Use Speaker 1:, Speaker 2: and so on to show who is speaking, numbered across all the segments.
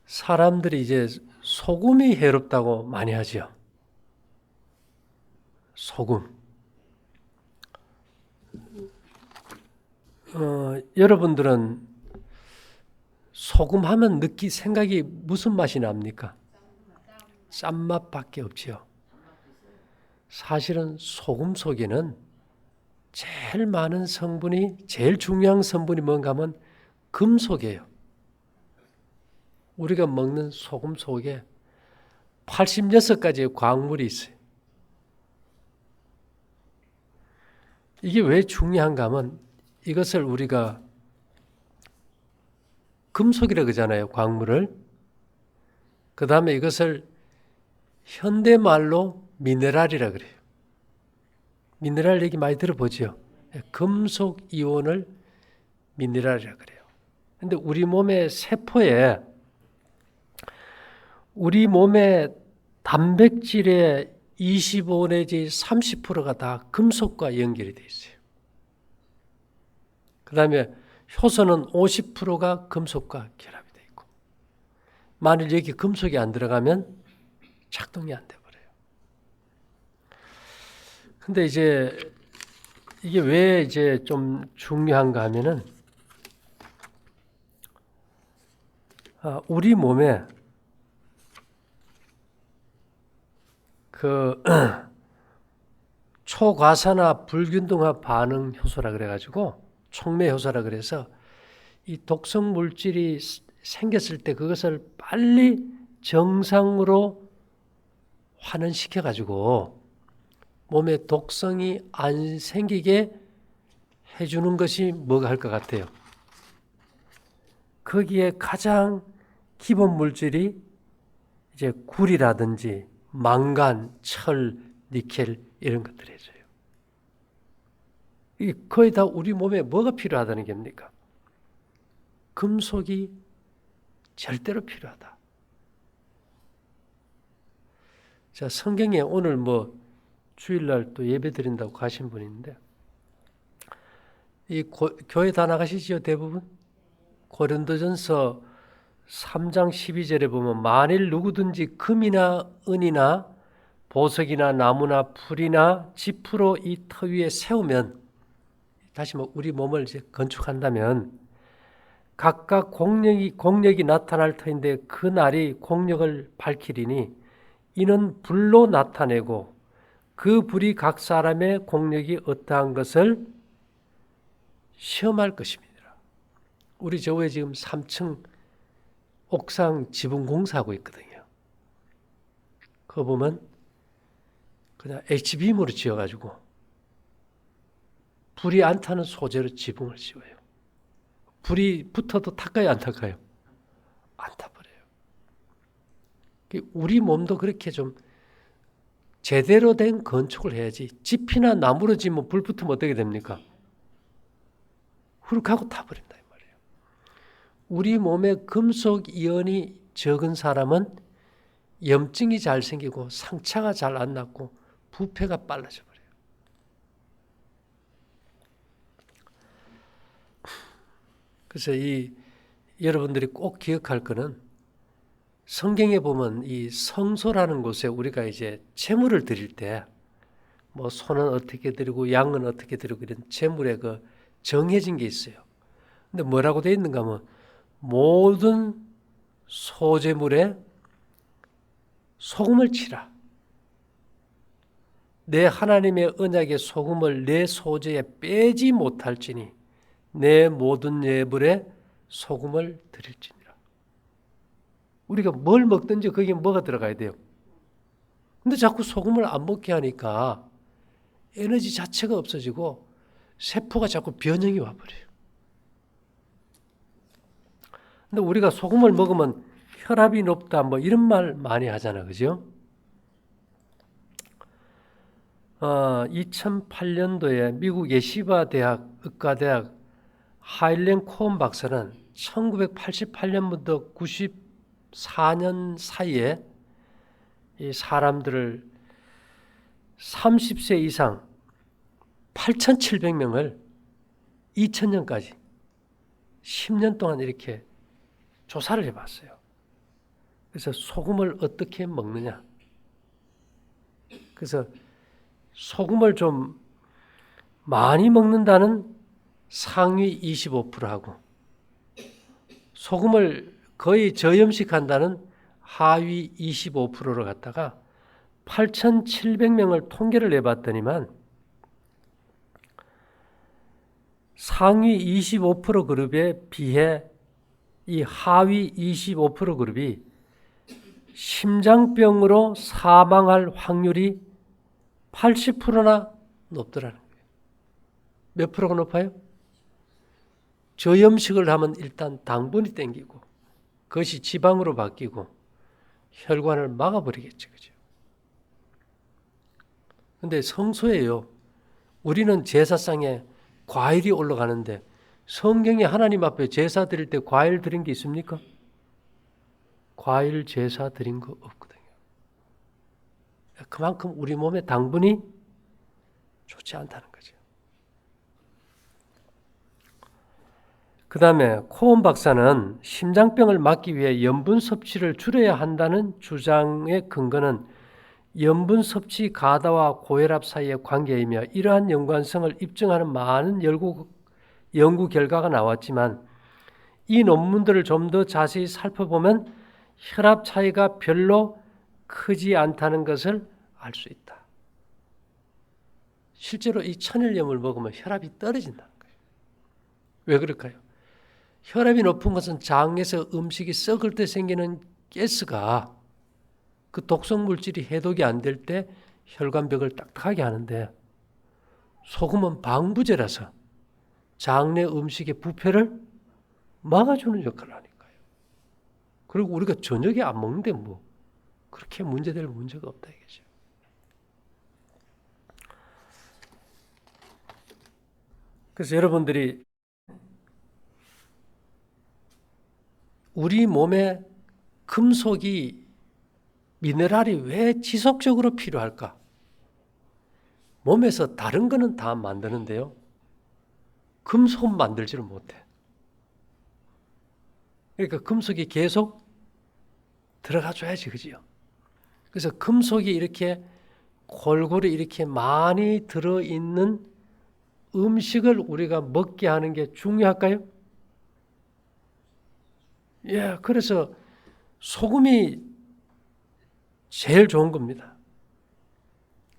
Speaker 1: 사람들이 이제 소금이 해롭다고 많이 하죠. 소금. 여러분들은 소금 하면 생각이 무슨 맛이 납니까? 짠맛밖에 없지요. 사실은 소금 속에는 제일 중요한 성분이 뭔가 하면 금속이에요. 우리가 먹는 소금 속에 86가지의 광물이 있어요. 이게 왜 중요한가 하면 이것을 우리가 금속이라고 그러잖아요. 광물을. 그 다음에 이것을 현대말로 미네랄이라 그래요. 미네랄 얘기 많이 들어보죠. 금속 이온을 미네랄이라 그래요. 근데 우리 몸의 세포에 우리 몸의 단백질의 25 내지 30%가 다 금속과 연결이 되어 있어요. 그 다음에 효소는 50%가 금속과 결합이 되어 있고, 만일 여기 금속이 안 들어가면 작동이 안 돼버려요. 근데 이게 왜 좀 중요한가 하면은, 우리 몸에 초과산화 불균등화 반응 효소라 그래가지고 촉매 효소라 그래서 이 독성 물질이 생겼을 때 그것을 빨리 정상으로 환원시켜가지고 몸에 독성이 안 생기게 해주는 것이 뭐가 할 것 같아요? 거기에 가장 기본 물질이 이제 굴이라든지 망간, 철, 니켈 이런 것들이죠. 거의 다 우리 몸에 뭐가 필요하다는 겁니까? 금속이 절대로 필요하다. 자, 성경에 오늘 주일날 또 예배 드린다고 가신 분이 있는데, 교회 다 나가시죠, 대부분? 고린도전서 3장 12절에 보면 만일 누구든지 금이나 은이나 보석이나 나무나 풀이나 지푸로 이 터 위에 세우면, 다시 우리 몸을 이제 건축한다면 각각 공력이 나타날 터인데 그 날이 공력을 밝히리니 이는 불로 나타내고 그 불이 각 사람의 공력이 어떠한 것을 시험할 것입니다. 우리 교회 지금 3층 옥상 지붕 공사하고 있거든요. 그거 보면 그냥 H빔으로 지어가지고 불이 안 타는 소재로 지붕을 씌워요. 불이 붙어도 탁까요, 안 탁까요? 안 타버려요. 우리 몸도 그렇게 좀 제대로 된 건축을 해야지. 집이나 나무로 지면 불 붙으면 어떻게 됩니까? 후룩 하고 타버린다 이 말이에요. 우리 몸에 금속 이온이 적은 사람은 염증이 잘 생기고 상처가 잘 안 낫고 부패가 빨라져 버려요. 그래서 여러분들이 꼭 기억할 거는, 성경에 보면 이 성소라는 곳에 우리가 이제 제물을 드릴 때 소는 어떻게 드리고 양은 어떻게 드리고 이런 제물에 정해진 게 있어요. 근데 뭐라고 되어 있는가 하면 모든 소제물에 소금을 치라. 내 하나님의 언약의 소금을 내 소재에 빼지 못할지니 내 모든 예물에 소금을 드릴지니라. 우리가 뭘 먹든지 거기에 뭐가 들어가야 돼요. 근데 자꾸 소금을 안 먹게 하니까 에너지 자체가 없어지고 세포가 자꾸 변형이 와버려요. 근데 우리가 소금을 먹으면 혈압이 높다 이런 말 많이 하잖아, 그죠? 2008년도에 미국 예시바 대학 의과대학 하일렌 코언 박사는 1988년부터 94년 사이에 이 사람들을 30세 이상 8,700명을 2000년까지 10년 동안 이렇게 조사를 해봤어요. 그래서 소금을 어떻게 먹느냐. 그래서 소금을 좀 많이 먹는다는 상위 25%하고 소금을 거의 저염식한다는 하위 25%를 갖다가 8,700명을 통계를 해봤더니만 상위 25% 그룹에 비해 이 하위 25% 그룹이 심장병으로 사망할 확률이 80%나 높더라는 거예요. 몇 프로가 높아요? 저염식을 하면 일단 당분이 땡기고 그것이 지방으로 바뀌고 혈관을 막아버리겠죠. 그죠? 근데 성소예요. 우리는 제사상에 과일이 올라가는데 성경에 하나님 앞에 제사 드릴 때 과일 드린 게 있습니까? 과일 제사 드린 거 없거든요. 그만큼 우리 몸에 당분이 좋지 않다는 거죠. 그 다음에 코온 박사는 심장병을 막기 위해 염분 섭취를 줄여야 한다는 주장의 근거는 염분 섭취 가다와 고혈압 사이의 관계이며 이러한 연관성을 입증하는 많은 연구 결과가 나왔지만 이 논문들을 좀 더 자세히 살펴보면 혈압 차이가 별로 크지 않다는 것을 알 수 있다. 실제로 이 천일염을 먹으면 혈압이 떨어진다는 거예요. 왜 그럴까요? 혈압이 높은 것은 장에서 음식이 썩을 때 생기는 가스가 그 독성 물질이 해독이 안 될 때 혈관벽을 딱딱하게 하는데 소금은 방부제라서 장내 음식의 부패를 막아주는 역할을 하니까요. 그리고 우리가 저녁에 안 먹는데 뭐 그렇게 문제될 문제가 없다 이거죠. 그래서 여러분들이 우리 몸에 금속이 미네랄이 왜 지속적으로 필요할까? 몸에서 다른 거는 다 만드는데요. 금속 만들지를 못해. 그러니까 금속이 계속 들어가줘야지, 그지요? 그래서 금속이 이렇게 골고루 이렇게 많이 들어있는 음식을 우리가 먹게 하는 게 중요할까요? 예, 그래서 소금이 제일 좋은 겁니다.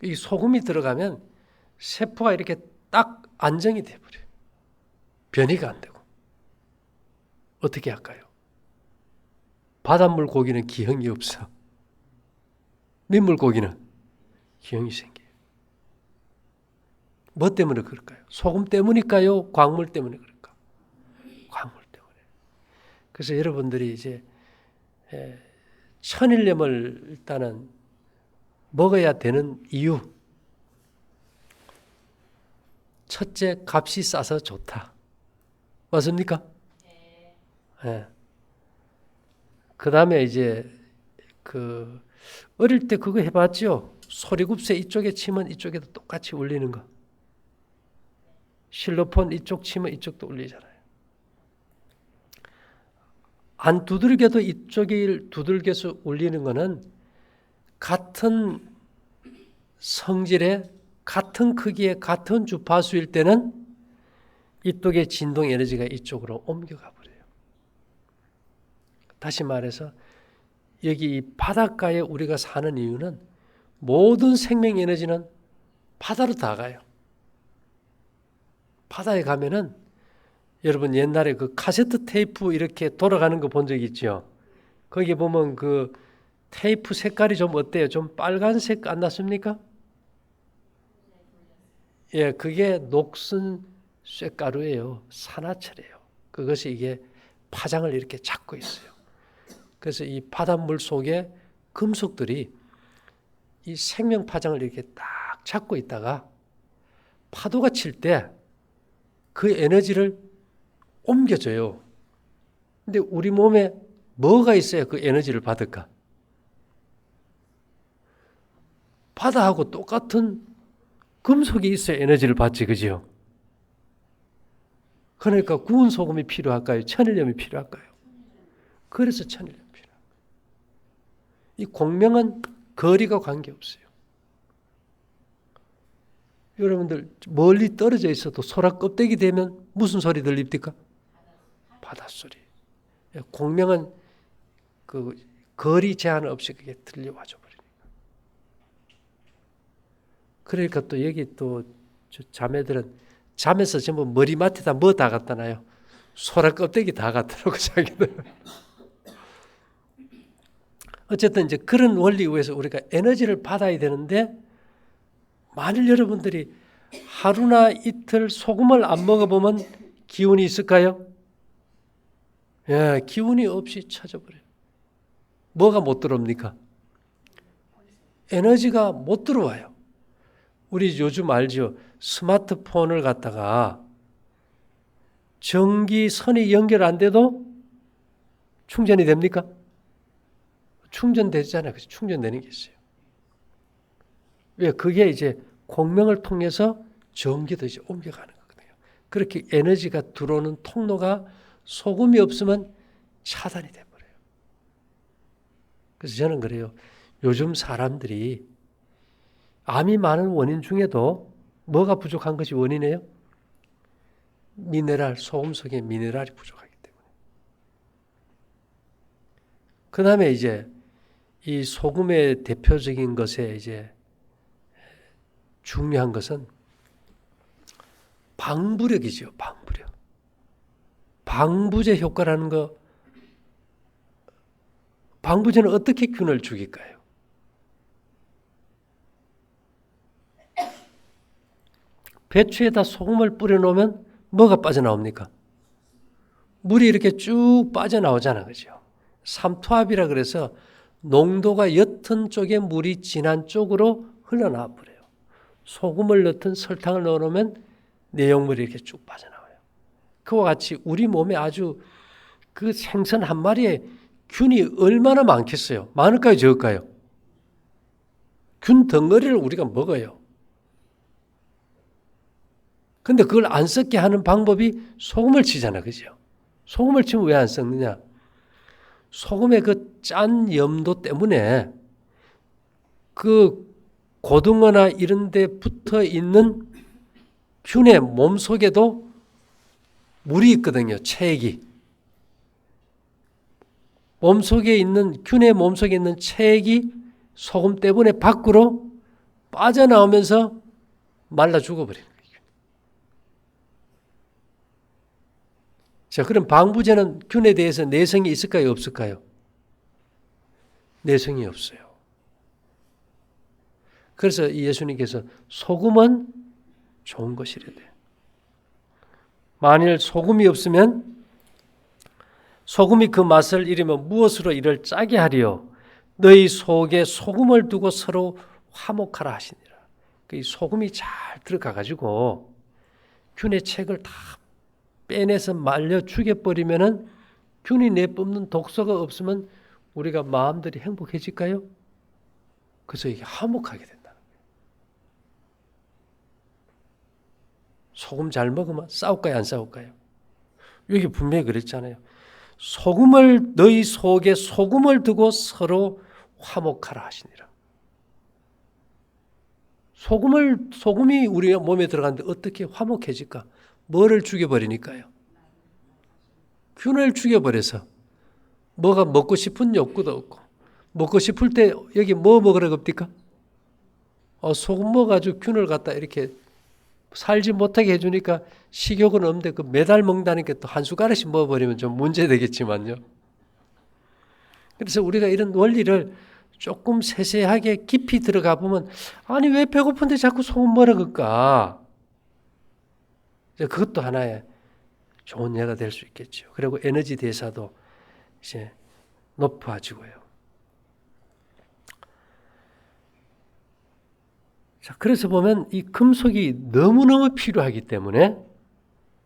Speaker 1: 이 소금이 들어가면 세포가 이렇게 딱 안정이 돼버려요. 변이가 안 되고. 어떻게 할까요? 바닷물 고기는 기형이 없어. 민물 고기는 기형이 생겨요. 뭐 때문에 그럴까요? 소금 때문일까요? 광물 때문에 그럴까? 광물 때문에. 그래서 여러분들이 이제 천일염을 일단은 먹어야 되는 이유. 첫째, 값이 싸서 좋다. 맞습니까? 네. 그 다음에 이제 어릴 때 그거 해봤죠? 소리굽새 이쪽에 치면 이쪽에도 똑같이 울리는 거. 실로폰 이쪽 치면 이쪽도 울리잖아요. 안 두들겨도 이쪽이 두들겨서 울리는 거는 같은 성질의 같은 크기의 같은 주파수일 때는 이쪽의 진동 에너지가 이쪽으로 옮겨가 버려요. 다시 말해서 여기 이 바닷가에 우리가 사는 이유는 모든 생명 에너지는 바다로 다 가요. 바다에 가면은 여러분 옛날에 그 카세트 테이프 이렇게 돌아가는 거 본 적 있죠? 거기 보면 그 테이프 색깔이 좀 어때요? 좀 빨간색 안 났습니까? 예, 그게 녹슨 쇳가루예요. 산화철이에요. 그것이 이게 파장을 이렇게 잡고 있어요. 그래서 이 바닷물 속에 금속들이 이 생명 파장을 이렇게 딱 잡고 있다가 파도가 칠 때 그 에너지를 옮겨줘요. 근데 우리 몸에 뭐가 있어야 그 에너지를 받을까? 바다하고 똑같은 금속이 있어야 에너지를 받지, 그지요? 그러니까 구운 소금이 필요할까요? 천일염이 필요할까요? 그래서 천일염이 필요합니다. 이 공명은 거리가 관계없어요. 여러분들 멀리 떨어져 있어도 소라 껍데기 되면 무슨 소리 들립니까? 바닷소리. 공명은 그 거리 제한 없이 그게 들려와줘 버리니까. 그러니까 또 여기 또 자매들은 잠에서 전부 머리맡에다 뭐 다 갖다 놔요? 소라 껍데기 다 갖다 놓고 자기들. 어쨌든 이제 그런 원리에 의해서 우리가 에너지를 받아야 되는데 만일 여러분들이 하루나 이틀 소금을 안 먹어보면 기운이 있을까요? 예, 기운이 없이 찾아버려요. 뭐가 못 들어옵니까? 에너지가 못 들어와요. 우리 요즘 알죠? 스마트폰을 갖다가 전기선이 연결 안 돼도 충전이 됩니까? 충전되잖아요. 그래서 충전되는 게 있어요. 왜? 그게 이제 공명을 통해서 전기도 이제 옮겨가는 거거든요. 그렇게 에너지가 들어오는 통로가 소금이 없으면 차단이 돼버려요. 그래서 저는 그래요. 요즘 사람들이 암이 많은 원인 중에도 뭐가 부족한 것이 원인이에요? 미네랄, 소금 속에 미네랄이 부족하기 때문에. 그 다음에 이제 이 소금의 대표적인 것에 이제 중요한 것은 방부력이죠. 방부력. 방부제 효과라는 거. 방부제는 어떻게 균을 죽일까요? 배추에다 소금을 뿌려놓으면 뭐가 빠져나옵니까? 물이 이렇게 쭉 빠져나오잖아. 그죠? 삼투압이라 그래서 농도가 옅은 쪽에 물이 진한 쪽으로 흘러나와 버려요. 소금을 넣든 설탕을 넣어놓으면 내용물이 이렇게 쭉 빠져나와요. 그와 같이 우리 몸에 아주 그 생선 한 마리에 균이 얼마나 많겠어요? 많을까요? 적을까요? 균 덩어리를 우리가 먹어요. 근데 그걸 안 썩게 하는 방법이 소금을 치잖아. 그죠? 소금을 치면 왜 안 썩느냐? 소금의 그 짠 염도 때문에 그 고등어나 이런 데 붙어 있는 균의 몸 속에도 물이 있거든요. 체액이. 몸속에 있는 균의 몸속에 있는 체액이 소금 때문에 밖으로 빠져나오면서 말라 죽어버리는 거예요. 자, 그럼 방부제는 균에 대해서 내성이 있을까요? 없을까요? 내성이 없어요. 그래서 예수님께서 소금은 좋은 것이래. 만일 소금이 없으면 소금이 그 맛을 잃으면 무엇으로 이를 짜게 하리요? 너희 속에 소금을 두고 서로 화목하라 하시니라. 그 소금이 잘 들어가가지고 균의 책을 다 빼내서 말려 죽여버리면은 균이 내뿜는 독소가 없으면 우리가 마음들이 행복해질까요? 그래서 이게 화목하게 된다는 거예요. 소금 잘 먹으면 싸울까요? 안 싸울까요? 여기 분명히 그랬잖아요. 소금을 너희 속에 소금을 두고 서로 화목하라 하시니라. 소금이 우리 몸에 들어가는데 어떻게 화목해질까? 뭐를 죽여버리니까요? 균을 죽여버려서 뭐가 먹고 싶은 욕구도 없고 먹고 싶을 때 여기 뭐 먹으라고 합니까? 소금 먹어가지고 균을 갖다 이렇게 살지 못하게 해주니까 식욕은 없는데 그 매달 먹는다니까 또 한 숟가락씩 먹어버리면 좀 문제되겠지만요. 그래서 우리가 이런 원리를 조금 세세하게 깊이 들어가 보면 아니 왜 배고픈데 자꾸 소금 먹을까? 그것도 하나의 좋은 예가 될 수 있겠죠. 그리고 에너지 대사도 이제 높아지고요. 자, 그래서 보면 이 금속이 너무너무 필요하기 때문에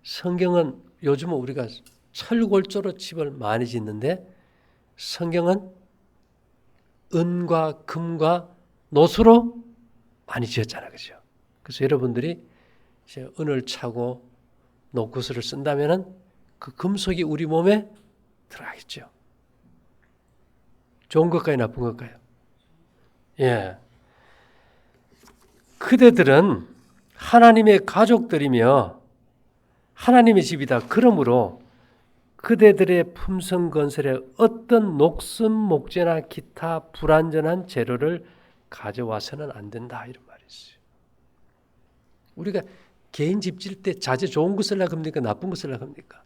Speaker 1: 성경은 요즘은 우리가 철골조로 집을 많이 짓는데 성경은 은과 금과 노수로 많이 지었잖아요. 그죠? 그래서 여러분들이 이제 은을 차고 노구스를 쓴다면은 그 금속이 우리 몸에 들어가겠죠. 좋은 것까지 나쁜 것까요? 예. 그대들은 하나님의 가족들이며 하나님의 집이다. 그러므로 그대들의 품성 건설에 어떤 녹슨 목재나 기타 불완전한 재료를 가져와서는 안 된다. 이런 말이 있어요. 우리가 개인 집 질 때 자재 좋은 거 쓰려고 합니까? 나쁜 거 쓰려고 합니까?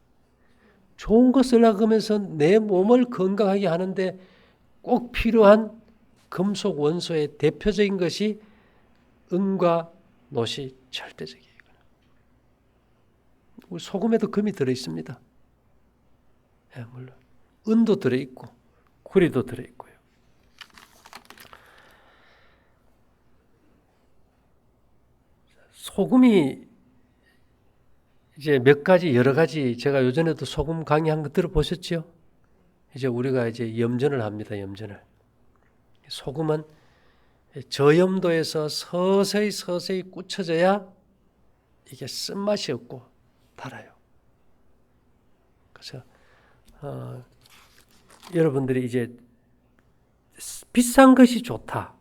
Speaker 1: 좋은 거 쓰려고 하면서 내 몸을 건강하게 하는데 꼭 필요한 금속 원소의 대표적인 것이 은과 놋이 절대적이에요. 우리 소금에도 금이 들어있습니다. 예, 물론 은도 들어있고 구리도 들어있고요. 소금이 이제 몇 가지 여러 가지 제가 요전에도 소금 강의한 거 들어보셨죠? 이제 우리가 이제 염전을 합니다. 염전을. 소금은 저염도에서 서서히 굳혀져야 이게 쓴맛이 없고 달아요. 그래서 여러분들이 이제 비싼 것이 좋다.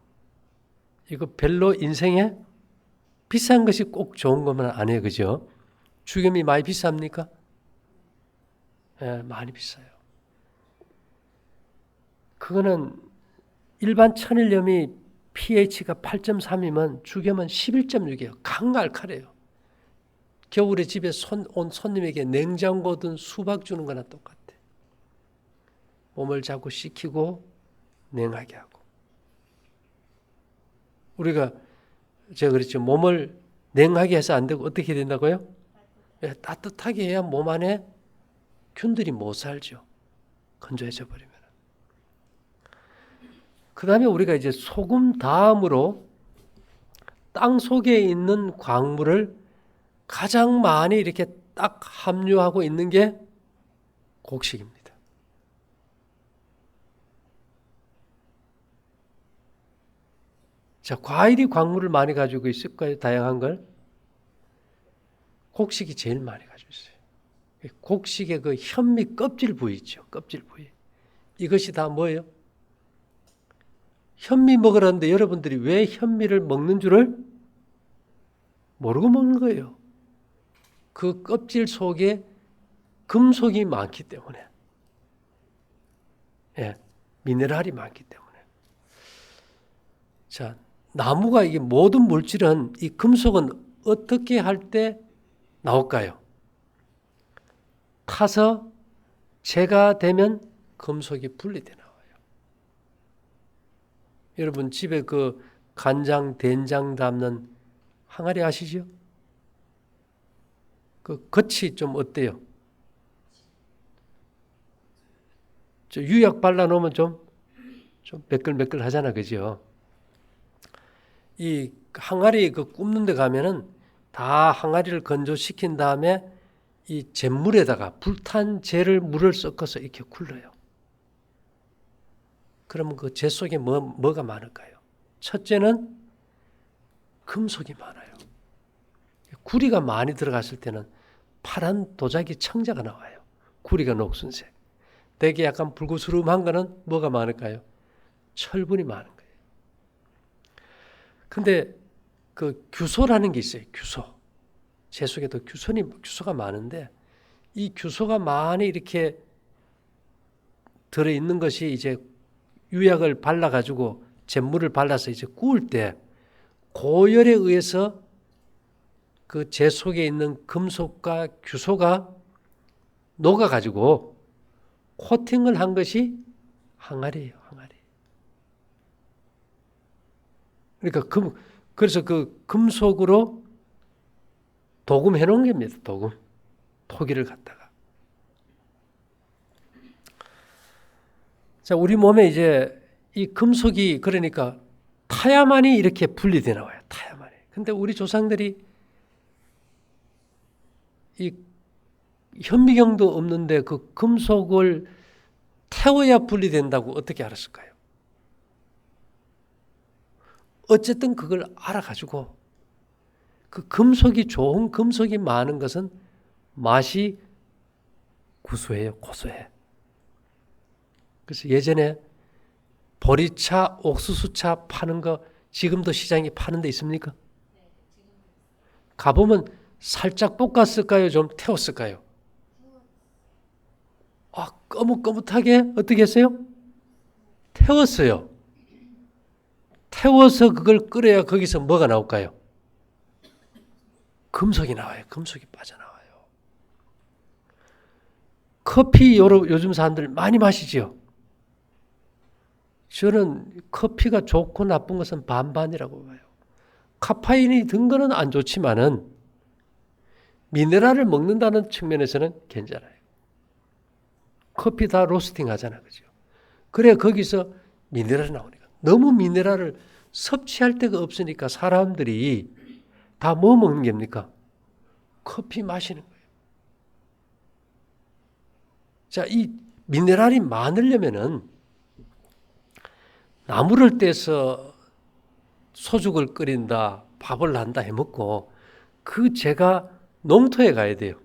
Speaker 1: 이거 별로 인생에 비싼 것이 꼭 좋은 것만 아니에요. 그죠? 죽염이 많이 비쌉니까? 예, 많이 비싸요. 그거는 일반 천일염이 pH가 8.3이면 죽염은 11.6이에요. 강알칼해요. 겨울에 집에 온 손님에게 냉장고 든 수박 주는 거나 똑같아. 몸을 자꾸 식히고 냉하게 하고. 우리가 제가 그랬죠. 몸을 냉하게 해서 안 되고 어떻게 된다고요? 따뜻하게 해야 몸 안에 균들이 못 살죠. 건조해져 버리면. 그 다음에 우리가 이제 소금 다음으로 땅 속에 있는 광물을 가장 많이 이렇게 딱 함유하고 있는 게 곡식입니다. 자, 과일이 광물을 많이 가지고 있을까요? 다양한 걸? 곡식이 제일 많이 가지고 있어요. 곡식의 그 현미 껍질 부위 있죠. 껍질 부위. 이것이 다 뭐예요? 현미 먹으라는데 여러분들이 왜 현미를 먹는 줄을 모르고 먹는 거예요. 그 껍질 속에 금속이 많기 때문에. 예, 미네랄이 많기 때문에. 자, 나무가 이게 모든 물질은 이 금속은 어떻게 할 때 나올까요? 타서 재가 되면 금속이 분리돼 나와요. 여러분 집에 그 간장, 된장 담는 항아리 아시죠? 그 겉이 좀 어때요? 저 유약 발라 놓으면 좀 매끌매끌 하잖아, 그죠? 이 항아리 그 굽는 데 가면은 다 항아리를 건조시킨 다음에 이 잿물에다가 불탄 재를 물을 섞어서 이렇게 굴러요. 그러면 그 재 속에 뭐가 많을까요? 첫째는 금속이 많아요. 구리가 많이 들어갔을 때는 파란 도자기 청자가 나와요. 구리가 녹순색. 되게 약간 불구스름한 거는 뭐가 많을까요? 철분이 많은 거예요. 근데 그 규소라는 게 있어요. 규소. 재 속에도 규소가 많은데 이 규소가 많이 이렇게 들어있는 것이 이제 유약을 발라가지고 잿물을 발라서 이제 구울 때 고열에 의해서 그 재 속에 있는 금속과 규소가 녹아가지고 코팅을 한 것이 항아리예요. 항아리. 그러니까 그래서 그 금속으로 도금해 놓은 겁니다. 도금. 토기를 갖다가. 자, 우리 몸에 이제 이 금속이 그러니까 타야만이 이렇게 분리돼 나와요. 타야만이. 근데 우리 조상들이 이 현미경도 없는데 그 금속을 태워야 분리된다고 어떻게 알았을까요? 어쨌든 그걸 알아가지고 그 금속이 좋은 금속이 많은 것은 맛이 구수해요. 고소해. 그래서 예전에 보리차, 옥수수차 파는 거 지금도 시장에 파는 데 있습니까? 가보면 살짝 볶았을까요? 좀 태웠을까요? 거뭇거뭇하게 어떻게 했어요? 태웠어요. 태워서 그걸 끓여야 거기서 뭐가 나올까요? 금속이 나와요. 금속이 빠져나와요. 커피 요즘 사람들 많이 마시죠? 저는 커피가 좋고 나쁜 것은 반반이라고 봐요. 카페인이 든 거는 안 좋지만은 미네랄을 먹는다는 측면에서는 괜찮아요. 커피 다 로스팅 하잖아. 그죠? 그래 거기서 미네랄이 나오니까. 너무 미네랄을 섭취할 데가 없으니까 사람들이 다 뭐 먹는 겁니까? 커피 마시는 거예요. 자, 이 미네랄이 많으려면은 나무를 떼서 소죽을 끓인다, 밥을 한다 해먹고 그 재가 농토에 가야 돼요.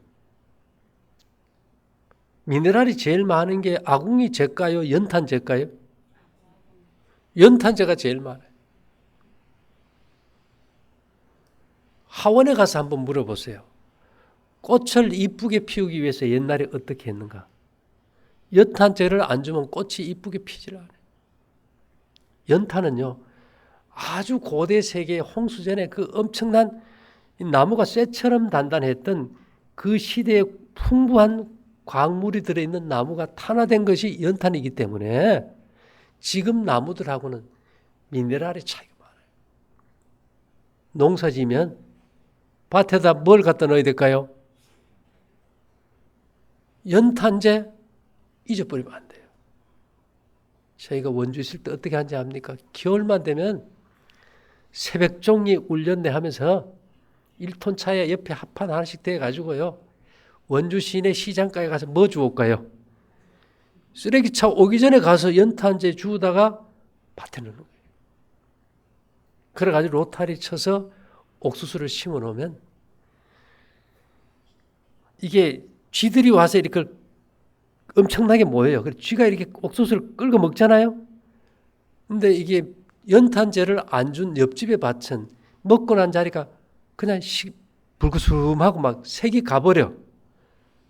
Speaker 1: 미네랄이 제일 많은 게 아궁이 재일까요? 연탄 재일까요? 연탄재가 제일 많아요. 하원에 가서 한번 물어보세요. 꽃을 이쁘게 피우기 위해서 옛날에 어떻게 했는가? 연탄재를 안 주면 꽃이 이쁘게 피질 않아요. 연탄은요, 아주 고대 세계 홍수전에 그 엄청난 나무가 쇠처럼 단단했던 그 시대에 풍부한 광물이 들어있는 나무가 탄화된 것이 연탄이기 때문에 지금 나무들하고는 미네랄의 차이가 많아요. 농사 지면 밭에다 뭘 갖다 넣어야 될까요? 연탄재 잊어버리면 안 돼요. 저희가 원주 있을 때 어떻게 하는지 압니까? 겨울만 되면 새벽 종이 울렸네 하면서 1톤 차에 옆에 합판 하나씩 대가지고요. 원주 시내 시장가에 가서 뭐 주울까요? 쓰레기차 오기 전에 가서 연탄재 주우다가 밭에 넣는 거예요. 그래가지고 로타리 쳐서 옥수수를 심어 놓으면 이게 쥐들이 와서 이렇게 엄청나게 모여요. 그래서 쥐가 이렇게 옥수수를 끌고 먹잖아요. 근데 이게 연탄재를 안 준 옆집의 밭은 먹고 난 자리가 그냥 불구스름하고 막 색이 가버려.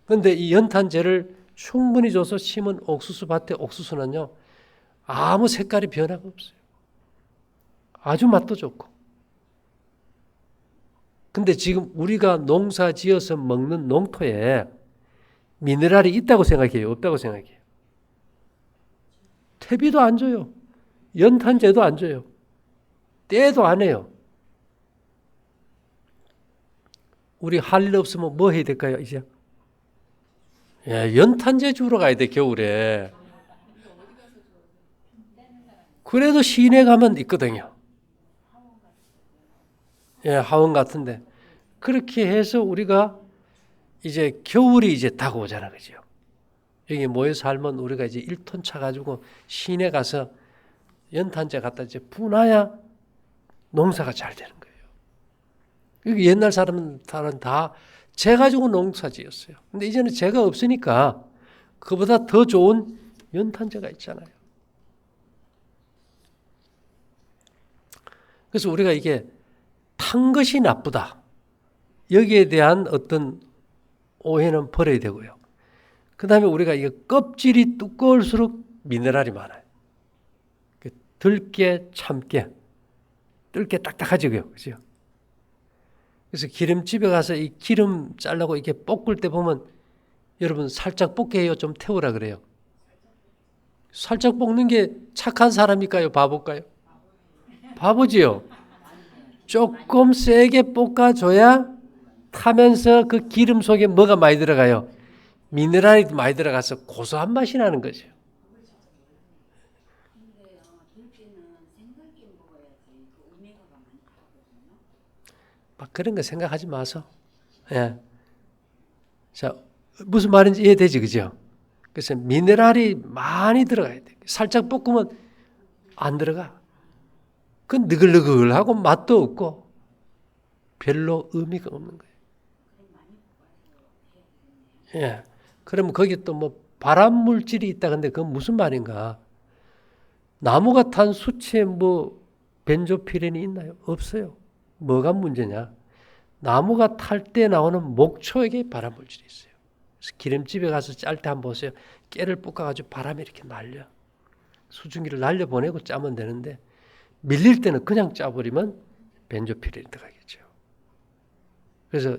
Speaker 1: 그런데 이 연탄재를 충분히 줘서 심은 옥수수 밭의 옥수수는요, 아무 색깔이 변화가 없어요. 아주 맛도 좋고. 근데 지금 우리가 농사 지어서 먹는 농토에 미네랄이 있다고 생각해요? 없다고 생각해요? 퇴비도 안 줘요. 연탄재도 안 줘요. 떼도 안 해요. 우리 할 일 없으면 뭐 해야 될까요, 이제? 연탄재 주러 가야 돼, 겨울에. 그래도 시내 가면 있거든요. 하원 같은데. 그렇게 해서 우리가 이제 겨울이 이제 다가오잖아, 그죠? 여기 모여 살면 우리가 이제 1톤 차 가지고 시내 가서 연탄재 갖다 이제 분해야 농사가 잘 되는 거예요. 옛날 사람은 다 재 가지고 농사 지었어요. 근데 이제는 재가 없으니까 그보다 더 좋은 연탄재가 있잖아요. 그래서 우리가 이게 탄 것이 나쁘다. 여기에 대한 어떤 오해는 버려야 되고요. 그 다음에 우리가 이게 껍질이 두꺼울수록 미네랄이 많아요. 들게, 참게, 뜰게 딱딱하지고요. 그죠? 그래서 기름집에 가서 이 기름 잘라고 이렇게 볶을 때 보면 여러분 살짝 볶게 해요? 좀 태우라 그래요? 살짝 볶는 게 착한 사람일까요? 바보일까요? 바보지요. 조금 세게 볶아줘야 타면서 그 기름 속에 뭐가 많이 들어가요? 미네랄이 많이 들어가서 고소한 맛이 나는 거죠. 막 그런 거 생각하지 마서. 예. 자, 무슨 말인지 이해되지, 그죠? 그래서 미네랄이 많이 들어가야 돼. 살짝 볶으면 안 들어가. 그 느글느글하고 맛도 없고 별로 의미가 없는 거예요. 예. 그러면 거기 또 뭐 발암 물질이 있다. 근데 그건 무슨 말인가? 나무가 탄 수치에 뭐 벤조피렌이 있나요? 없어요. 뭐가 문제냐? 나무가 탈 때 나오는 목초액에 발암물질이 있어요. 그래서 기름집에 가서 짤 때 한번 보세요. 깨를 볶아가지고 바람에 이렇게 날려. 수증기를 날려보내고 짜면 되는데 밀릴 때는 그냥 짜버리면 벤조피렌이 들어가겠죠. 그래서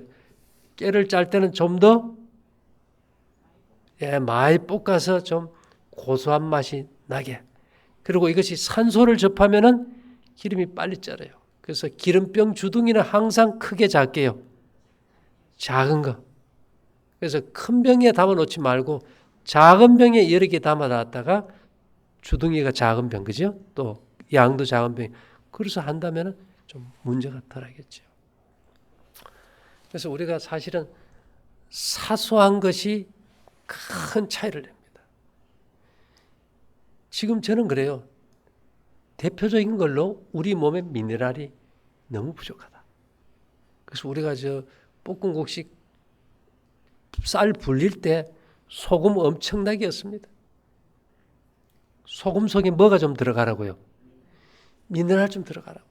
Speaker 1: 깨를 짤 때는 좀 더 많이 볶아서 좀 고소한 맛이 나게. 그리고 이것이 산소를 접하면은 기름이 빨리 짤어요. 그래서 기름병 주둥이는 항상 크게 작게요. 작은 거. 그래서 큰 병에 담아놓지 말고 작은 병에 여러 개 담아놨다가 주둥이가 작은 병, 그죠? 또 양도 작은 병. 그래서 한다면은 좀 문제가 덜하겠죠. 그래서 우리가 사실은 사소한 것이 큰 차이를 냅니다. 지금 저는 그래요. 대표적인 걸로 우리 몸에 미네랄이 너무 부족하다. 그래서 우리가 볶음국식 쌀 불릴 때 소금 엄청나게 넣습니다. 소금 속에 뭐가 좀 들어가라고요? 미네랄 좀 들어가라고.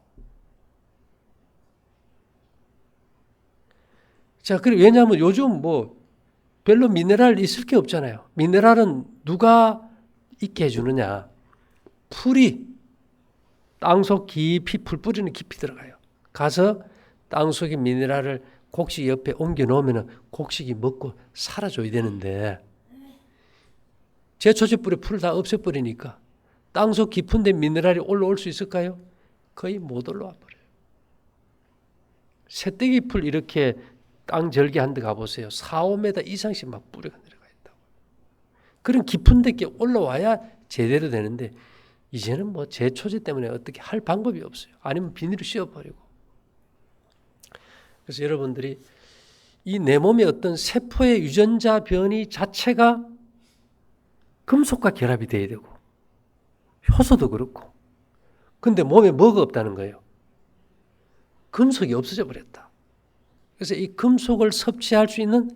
Speaker 1: 자, 그리고 왜냐하면 요즘 뭐 별로 미네랄 있을 게 없잖아요. 미네랄은 누가 있게 해주느냐? 풀이 땅속 깊이 풀 뿌리는 깊이 들어가요. 가서 땅속의 미네랄을 곡식 옆에 옮겨 놓으면 곡식이 먹고 살아줘야 되는데 제초제 뿌리 풀을 다 없애버리니까 땅속 깊은 데 미네랄이 올라올 수 있을까요? 거의 못 올라와 버려요. 새떼기 풀 이렇게 땅 절개한 데 가보세요. 4, 5m 이상씩 막 뿌리가 내려가 있다고. 그런 깊은 데 올라와야 제대로 되는데 이제는 뭐 제초제 때문에 어떻게 할 방법이 없어요. 아니면 비닐을 씌워버리고. 그래서 여러분들이 이 내 몸의 어떤 세포의 유전자 변이 자체가 금속과 결합이 돼야 되고 효소도 그렇고. 근데 몸에 뭐가 없다는 거예요? 금속이 없어져 버렸다. 그래서 이 금속을 섭취할 수 있는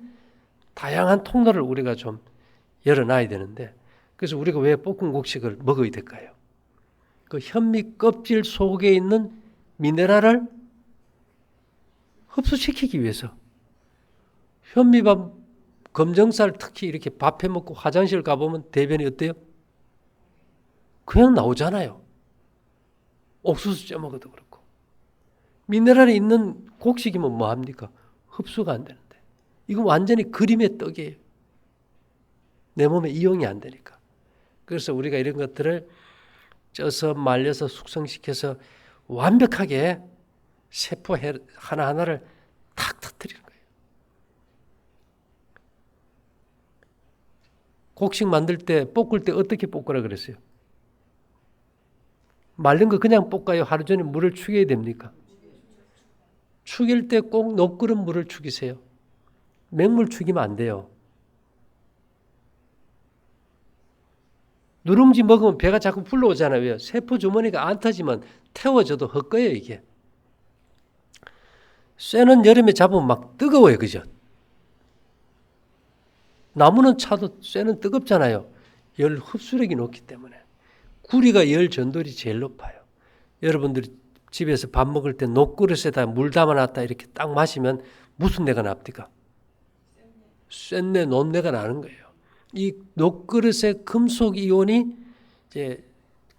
Speaker 1: 다양한 통로를 우리가 좀 열어놔야 되는데 그래서 우리가 왜 볶음국식을 먹어야 될까요? 그 현미 껍질 속에 있는 미네랄을 흡수시키기 위해서 현미밥, 검정쌀 특히 이렇게 밥해 먹고 화장실 가보면 대변이 어때요? 그냥 나오잖아요. 옥수수 쪄 먹어도 그렇고. 미네랄이 있는 곡식이면 뭐합니까? 흡수가 안 되는데. 이건 완전히 그림의 떡이에요. 내 몸에 이용이 안 되니까. 그래서 우리가 이런 것들을 쪄서 말려서 숙성시켜서 완벽하게 세포 하나하나를 탁 터뜨리는 거예요. 곡식 만들 때 볶을 때 어떻게 볶으라 그랬어요? 말린 거 그냥 볶아요? 하루 전에 물을 축여야 됩니까? 축일 때 꼭 녹그릇 물을 축이세요. 맹물 축이면 안 돼요. 누룽지 먹으면 배가 자꾸 불러오잖아요. 왜요? 세포 주머니가 안 타지만 태워져도 헛거예요, 이게. 쇠는 여름에 잡으면 막 뜨거워요, 그죠? 나무는 차도 쇠는 뜨겁잖아요. 열 흡수력이 높기 때문에. 구리가 열 전도율이 제일 높아요. 여러분들이 집에서 밥 먹을 때 녹그릇에다 물 담아놨다 이렇게 딱 마시면 무슨 내가 납니까? 쇠내, 논내가 나는 거예요. 이 녹그릇의 금속 이온이 이제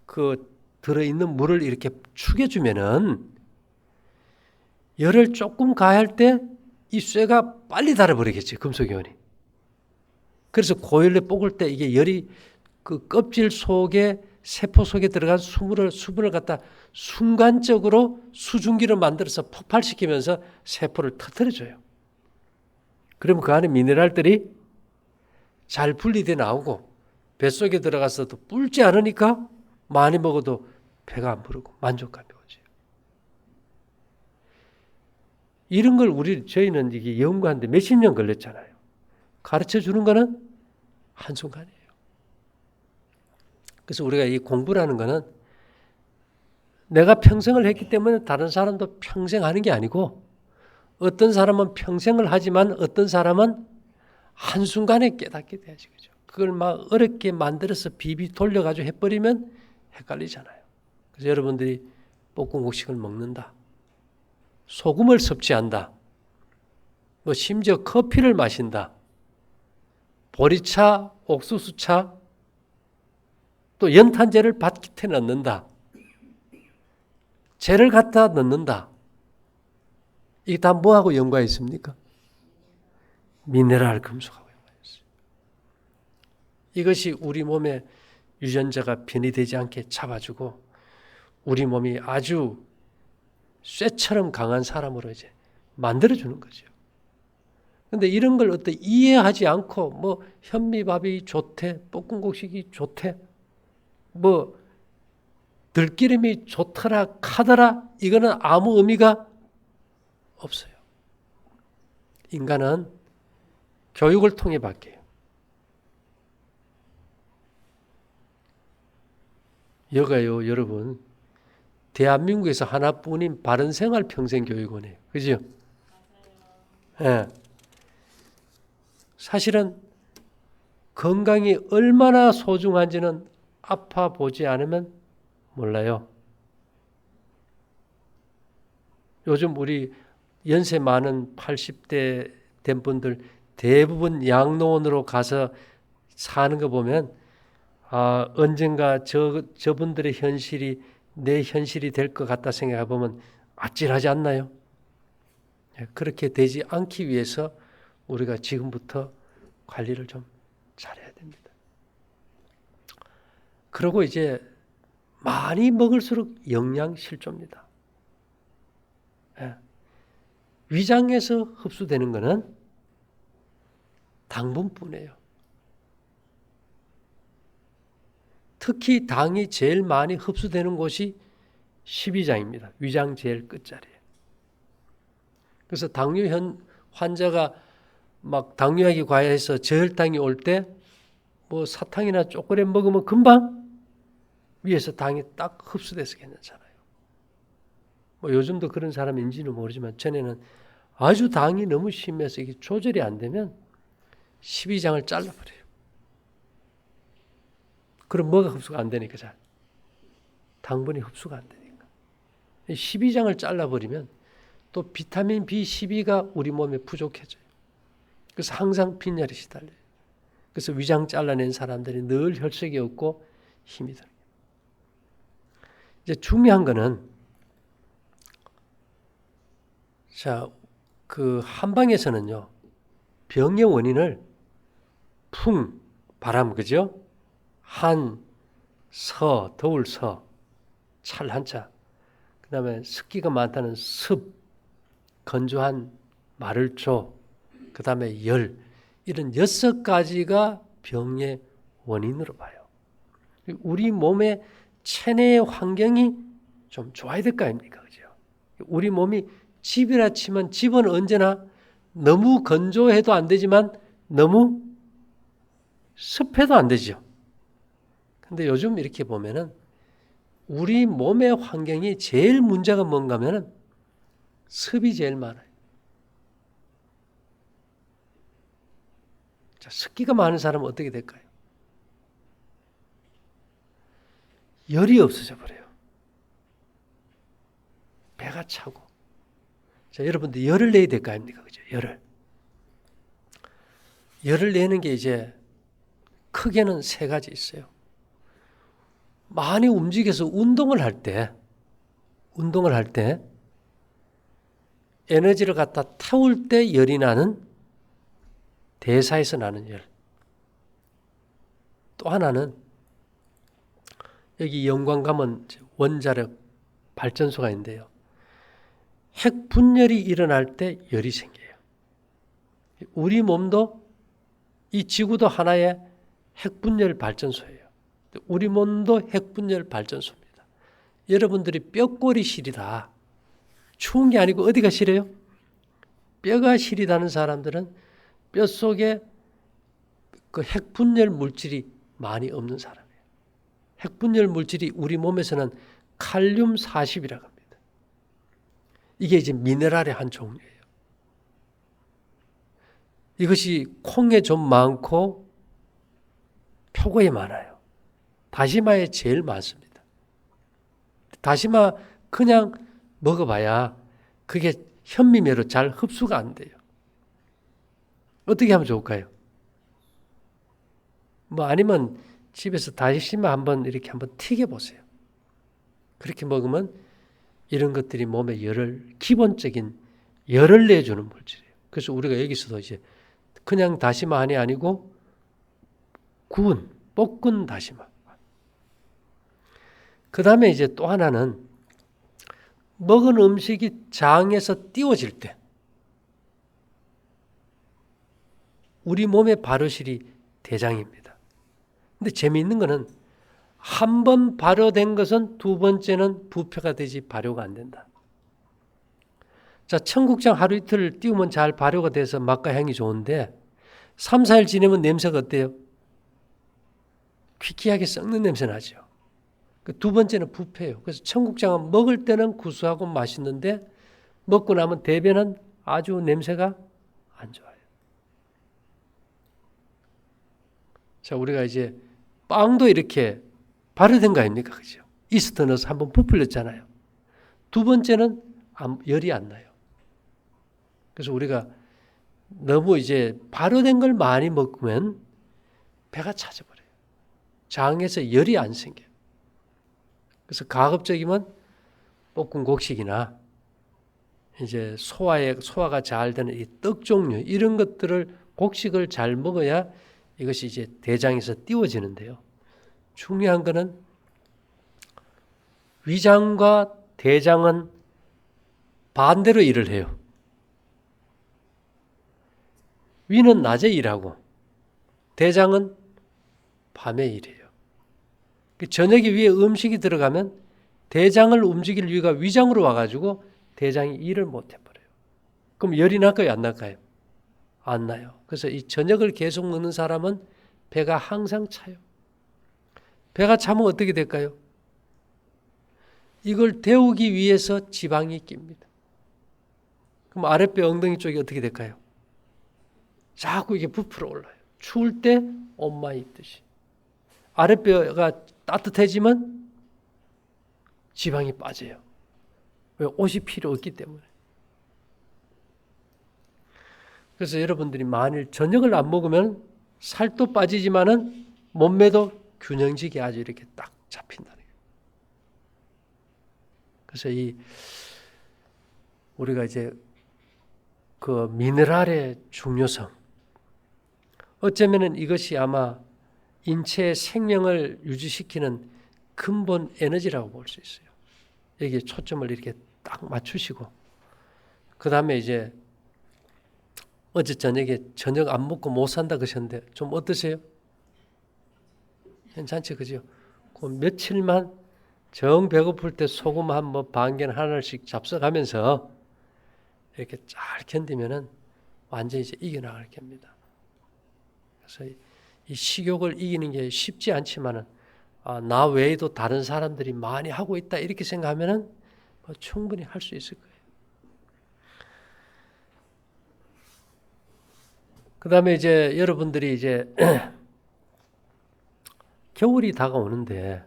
Speaker 1: 그 들어있는 물을 이렇게 축여주면은 열을 조금 가할 때 이 쇠가 빨리 달아버리겠지, 금속 이온이. 그래서 고열에 볶을 때 이게 열이 그 껍질 속에 세포 속에 들어간 수분을 갖다 순간적으로 수증기를 만들어서 폭발시키면서 세포를 터뜨려줘요. 그러면 그 안에 미네랄들이 잘 분리돼 나오고 뱃속에 들어가서도 불지 않으니까 많이 먹어도 배가 안 부르고 만족감이 오죠. 이런 걸 저희는 이게 연구하는데 몇십 년 걸렸잖아요. 가르쳐 주는 거는 한순간이에요. 그래서 우리가 이 공부라는 거는 내가 평생을 했기 때문에 다른 사람도 평생 하는 게 아니고 어떤 사람은 평생을 하지만 어떤 사람은 한순간에 깨닫게 돼야지. 그죠? 그걸 막 어렵게 만들어서 비비 돌려가지고 해버리면 헷갈리잖아요. 그래서 여러분들이 볶음국식을 먹는다, 소금을 섭취한다, 뭐 심지어 커피를 마신다, 보리차, 옥수수차, 또 연탄재를 밭에 넣는다, 재를 갖다 넣는다. 이게 다 뭐하고 연관이 있습니까? 미네랄 금속하고 연관이 있어요. 이것이 우리 몸에 유전자가 변이되지 않게 잡아주고 우리 몸이 아주 쇠처럼 강한 사람으로 이제 만들어주는 거죠. 근데 이런 걸 어떻게 이해하지 않고 뭐 현미밥이 좋대, 볶음국식이 좋대, 뭐 들기름이 좋더라 카더라, 이거는 아무 의미가 없어요. 인간은 교육을 통해 바뀌어요. 여가요, 여러분, 대한민국에서 하나뿐인 바른생활 평생교육원이에요. 그죠? 예. 사실은 건강이 얼마나 소중한지는 아파 보지 않으면 몰라요. 요즘 우리 연세 많은 80대 된 분들 대부분 양로원으로 가서 사는 거 보면 언젠가 저분들의 현실이 내 현실이 될 것 같다 생각해 보면 아찔하지 않나요? 그렇게 되지 않기 위해서 우리가 지금부터 관리를 좀 잘해야 됩니다. 그리고 이제 많이 먹을수록 영양 실조입니다. 위장에서 흡수되는 것은 당분뿐이에요. 특히 당이 제일 많이 흡수되는 곳이 십이장입니다. 위장 제일 끝자리에. 그래서 당뇨 환자가 막 당뇨약이 과해서 저혈당이 올 때 뭐 사탕이나 초콜릿 먹으면 금방 위에서 당이 딱 흡수돼서 괜찮잖아요. 뭐 요즘도 그런 사람인지는 모르지만 전에는 아주 당이 너무 심해서 이게 조절이 안 되면 십이장을 잘라버려요. 그럼 뭐가 흡수가 안 되니까 잘. 당분이 흡수가 안 되니까. 십이장을 잘라버리면 또 비타민 B12가 우리 몸에 부족해져요. 그래서 항상 빈혈이 시달려요. 그래서 위장 잘라낸 사람들이 늘 혈색이 없고 힘이 들어요. 이제 중요한 거는 그 한방에서는요, 병의 원인을 풍, 바람, 그죠? 한, 서, 더울 서, 찰 한자, 그 다음에 습기가 많다는 습, 건조한 마를조, 그 다음에 열, 이런 6가지가 병의 원인으로 봐요. 우리 몸의 체내의 환경이 좀 좋아야 될 거 아닙니까? 그죠? 우리 몸이 집이라 치면 집은 언제나 너무 건조해도 안 되지만 너무 습해도 안 되죠. 근데 요즘 이렇게 보면은 우리 몸의 환경이 제일 문제가 뭔가 하면은 습이 제일 많아요. 자, 습기가 많은 사람은 어떻게 될까요? 열이 없어져 버려요. 배가 차고. 자, 여러분들 열을 내야 될 거 아닙니까? 그죠? 열을 내는 게 이제 크게는 3가지 있어요. 많이 움직여서 운동을 할 때 에너지를 갖다 태울 때 열이 나는 대사에서 나는 열. 또 하나는 여기 영광 가면 원자력 발전소가 있는데요. 핵 분열이 일어날 때 열이 생겨요. 우리 몸도 이 지구도 하나의 핵 분열 발전소예요. 우리 몸도 핵 분열 발전소입니다. 여러분들이 뼈골이 시리다. 추운 게 아니고 어디가 시려요? 뼈가 시리다는 사람들은 뼛속에 그 핵 분열 물질이 많이 없는 사람이에요. 핵 분열 물질이 우리 몸에서는 칼륨 40이라고 합니다. 이게 이제 미네랄의 한 종류예요. 이것이 콩에 좀 많고 표고에 많아요. 다시마에 제일 많습니다. 다시마 그냥 먹어봐야 그게 현미매로 잘 흡수가 안 돼요. 어떻게 하면 좋을까요? 뭐 아니면 집에서 다시마 한번 튀겨보세요. 그렇게 먹으면 이런 것들이 몸에 기본적인 열을 내주는 물질이에요. 그래서 우리가 여기서도 이제 그냥 다시마안이 아니고 볶은 다시마. 그 다음에 이제 또 하나는 먹은 음식이 장에서 띄워질 때 우리 몸의 발효실이 대장입니다. 근데 재미있는 거는 한 번 발효된 것은 두 번째는 부패가 되지 발효가 안 된다. 자, 청국장 하루 이틀 띄우면 잘 발효가 돼서 맛과 향이 좋은데 3, 4일 지내면 냄새가 어때요? 퀴퀴하게 썩는 냄새 나죠. 두 번째는 부패예요. 그래서 청국장은 먹을 때는 구수하고 맛있는데 먹고 나면 대변은 아주 냄새가 안 좋아요. 자, 우리가 이제 빵도 이렇게 발효된 거 아닙니까? 그죠? 이스트 넣어서 한번 부풀렸잖아요. 두 번째는 열이 안 나요. 그래서 우리가 너무 이제 발효된 걸 많이 먹으면 배가 차져버려요. 장에서 열이 안 생겨요. 그래서 가급적이면 볶은 곡식이나 이제 소화가 잘 되는 이 떡 종류 이런 것들을 곡식을 잘 먹어야 이것이 이제 대장에서 띄워지는데요. 중요한 거는 위장과 대장은 반대로 일을 해요. 위는 낮에 일하고 대장은 밤에 일해요. 저녁에 위에 음식이 들어가면 대장을 움직일 위가 위장으로 와가지고 대장이 일을 못 해버려요. 그럼 열이 날까요? 안 날까요? 안 나요. 그래서 이 저녁을 계속 먹는 사람은 배가 항상 차요. 배가 차면 어떻게 될까요? 이걸 데우기 위해서 지방이 낍니다. 그럼 아랫배 엉덩이 쪽이 어떻게 될까요? 자꾸 이게 부풀어 올라요. 추울 때 옷만 입듯이. 아랫배가 따뜻해지면 지방이 빠져요. 왜? 옷이 필요 없기 때문에. 그래서 여러분들이 만일 저녁을 안 먹으면 살도 빠지지만은 몸매도 균형지게 아주 이렇게 딱 잡힌다는 거예요. 그래서 우리가 이제 그 미네랄의 중요성, 어쩌면은 이것이 아마 인체의 생명을 유지시키는 근본 에너지라고 볼 수 있어요. 여기에 초점을 이렇게 딱 맞추시고, 그 다음에 이제 어제 저녁에 저녁 안 먹고 못 산다 그러셨는데 좀 어떠세요? 괜찮지, 그죠? 그 며칠만 정 배고플 때 소금 한 반개 하나씩 잡숴가면서 이렇게 잘 견디면은 완전히 이제 이겨나갈 겁니다. 그래서 이 식욕을 이기는 게 쉽지 않지만은 나 외에도 다른 사람들이 많이 하고 있다 이렇게 생각하면은 충분히 할 수 있을 거예요. 그 다음에 이제 여러분들이 이제 겨울이 다가오는데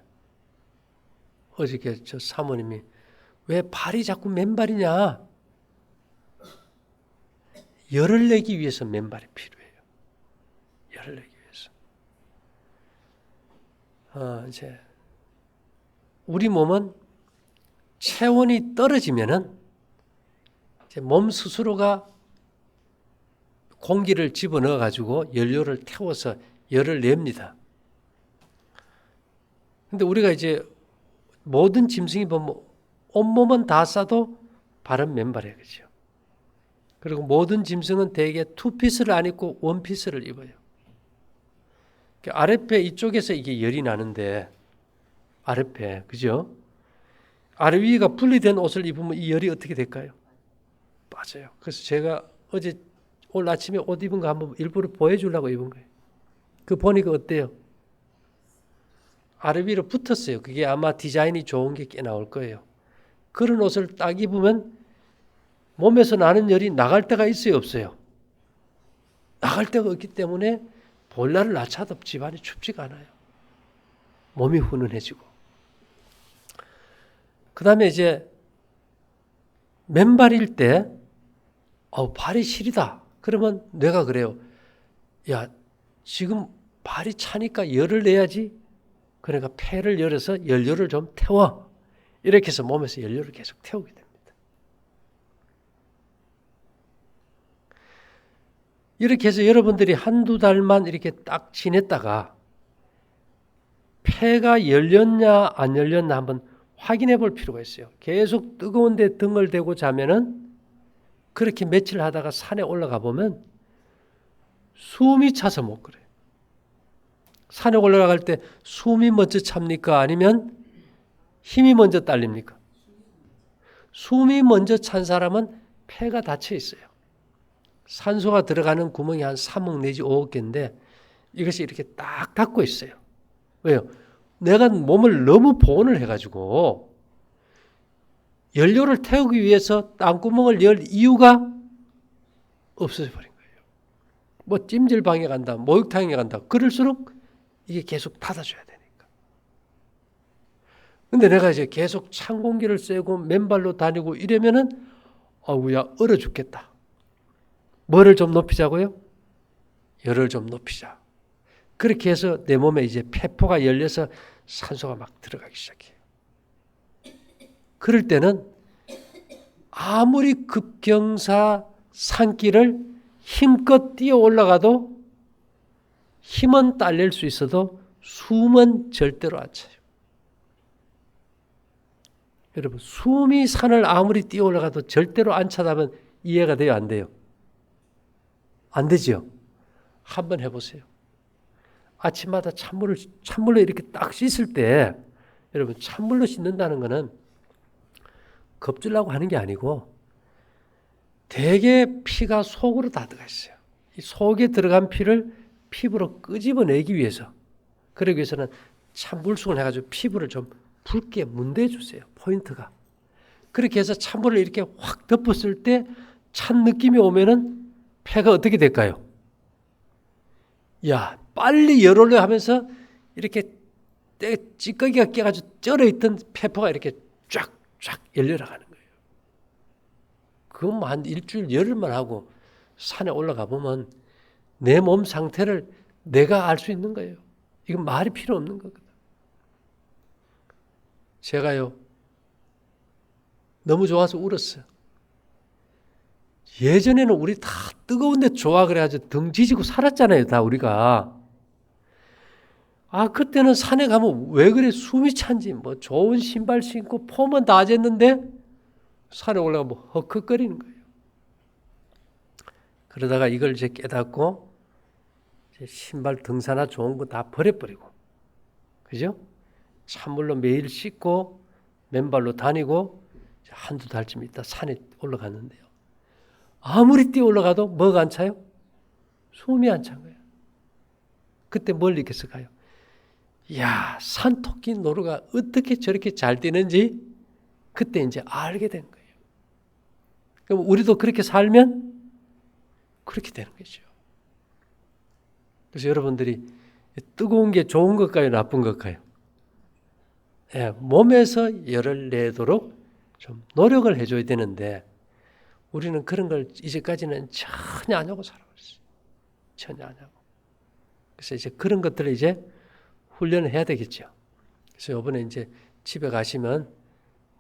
Speaker 1: 어저께 저 사모님이 왜 발이 자꾸 맨발이냐? 열을 내기 위해서 맨발이 필요해요. 열을 내기 위해서. 이제 우리 몸은 체온이 떨어지면은 이제 몸 스스로가 공기를 집어넣어 가지고 연료를 태워서 열을 냅니다. 근데 우리가 이제 모든 짐승이 보면 온몸은 다 싸도 발은 맨발이에요. 그죠? 그리고 모든 짐승은 대개 투피스를 안 입고 원피스를 입어요. 아랫배 이쪽에서 이게 열이 나는데 아랫배, 그죠? 아래 위가 분리된 옷을 입으면 이 열이 어떻게 될까요? 빠져요. 그래서 제가 오늘 아침에 옷 입은 거 한번 일부러 보여주려고 입은 거예요. 그 보니까 어때요? 아래 위로 붙었어요. 그게 아마 디자인이 좋은 게 꽤 나올 거예요. 그런 옷을 딱 입으면 몸에서 나는 열이 나갈 때가 있어요, 없어요? 나갈 때가 없기 때문에 보일러를 낮춰도 집안이 춥지가 않아요. 몸이 훈훈해지고. 그 다음에 이제 맨발일 때 발이 시리다. 그러면 뇌가 그래요. 야, 지금 발이 차니까 열을 내야지. 그러니까 폐를 열어서 연료를 좀 태워. 이렇게 해서 몸에서 연료를 계속 태우게 됩니다. 이렇게 해서 여러분들이 한두 달만 이렇게 딱 지냈다가 폐가 열렸냐 안 열렸나 한번 확인해 볼 필요가 있어요. 계속 뜨거운 데 등을 대고 자면은 그렇게 며칠 하다가 산에 올라가 보면 숨이 차서 못 그래요. 산에 올라갈 때 숨이 먼저 찹니까? 아니면 힘이 먼저 딸립니까? 숨이 먼저 찬 사람은 폐가 닫혀 있어요. 산소가 들어가는 구멍이 한 3억 내지 5억 개인데 이것이 이렇게 딱 닫고 있어요. 왜요? 내가 몸을 너무 보온을 해가지고 연료를 태우기 위해서 땅구멍을 열 이유가 없어져 버린 거예요. 뭐 찜질방에 간다, 목욕탕에 간다. 그럴수록 이게 계속 닫아줘야 되니까. 근데 내가 이제 계속 찬 공기를 쐬고 맨발로 다니고 이러면은 야 얼어 죽겠다. 뭐를 좀 높이자고요? 열을 좀 높이자. 그렇게 해서 내 몸에 이제 폐포가 열려서 산소가 막 들어가기 시작해요. 그럴 때는 아무리 급경사 산길을 힘껏 뛰어 올라가도 힘은 딸릴 수 있어도 숨은 절대로 안 차요. 여러분, 숨이 산을 아무리 뛰어 올라가도 절대로 안 차다면 이해가 돼요? 안 돼요? 안 되죠? 한번 해보세요. 아침마다 찬물로 이렇게 딱 씻을 때, 여러분, 찬물로 씻는다는 것은 겁주려고 하는 게 아니고 대개 피가 속으로 다 들어가 있어요. 이 속에 들어간 피를 피부로 끄집어내기 위해서, 그러기 위해서는 찬물수건을 해가지고 피부를 좀 붉게 문대 주세요. 포인트가. 그렇게 해서 찬물을 이렇게 확 덮었을 때 찬 느낌이 오면은 폐가 어떻게 될까요? 야, 빨리 열 올려 하면서 이렇게 찌꺼기가 껴가지고 쩔어있던 폐포가 이렇게 쫙쫙 열려나가는 거예요. 그건 한 일주일 열흘만 하고 산에 올라가 보면 내 몸 상태를 내가 알 수 있는 거예요. 이건 말이 필요 없는 거거든. 제가요, 너무 좋아서 울었어요. 예전에는 우리 다 뜨거운데 좋아 그래가지고 등 지지고 살았잖아요, 다 우리가. 그때는 산에 가면 왜 그래 숨이 찬지, 뭐 좋은 신발 신고 폼은 다 쟀는데 산에 올라가면 헉헉거리는 거예요. 그러다가 이걸 이제 깨닫고 이제 신발 등산화 좋은 거 다 버려버리고, 그죠? 찬물로 매일 씻고 맨발로 다니고 한두 달쯤 있다 산에 올라갔는데요. 아무리 뛰어 올라가도 뭐가 안 차요? 숨이 안 찬 거예요. 그때 뭘 느꼈을까요? 야, 산토끼 노루가 어떻게 저렇게 잘 뛰는지 그때 이제 알게 된 거예요. 그럼 우리도 그렇게 살면 그렇게 되는 거죠. 그래서 여러분들이 뜨거운 게 좋은 것까요, 나쁜 것까요? 몸에서 열을 내도록 좀 노력을 해줘야 되는데 우리는 그런 걸 이제까지는 전혀 안 하고 살아왔어요. 전혀 안 하고. 그래서 이제 그런 것들을 이제 훈련을 해야 되겠죠. 그래서 이번에 이제 집에 가시면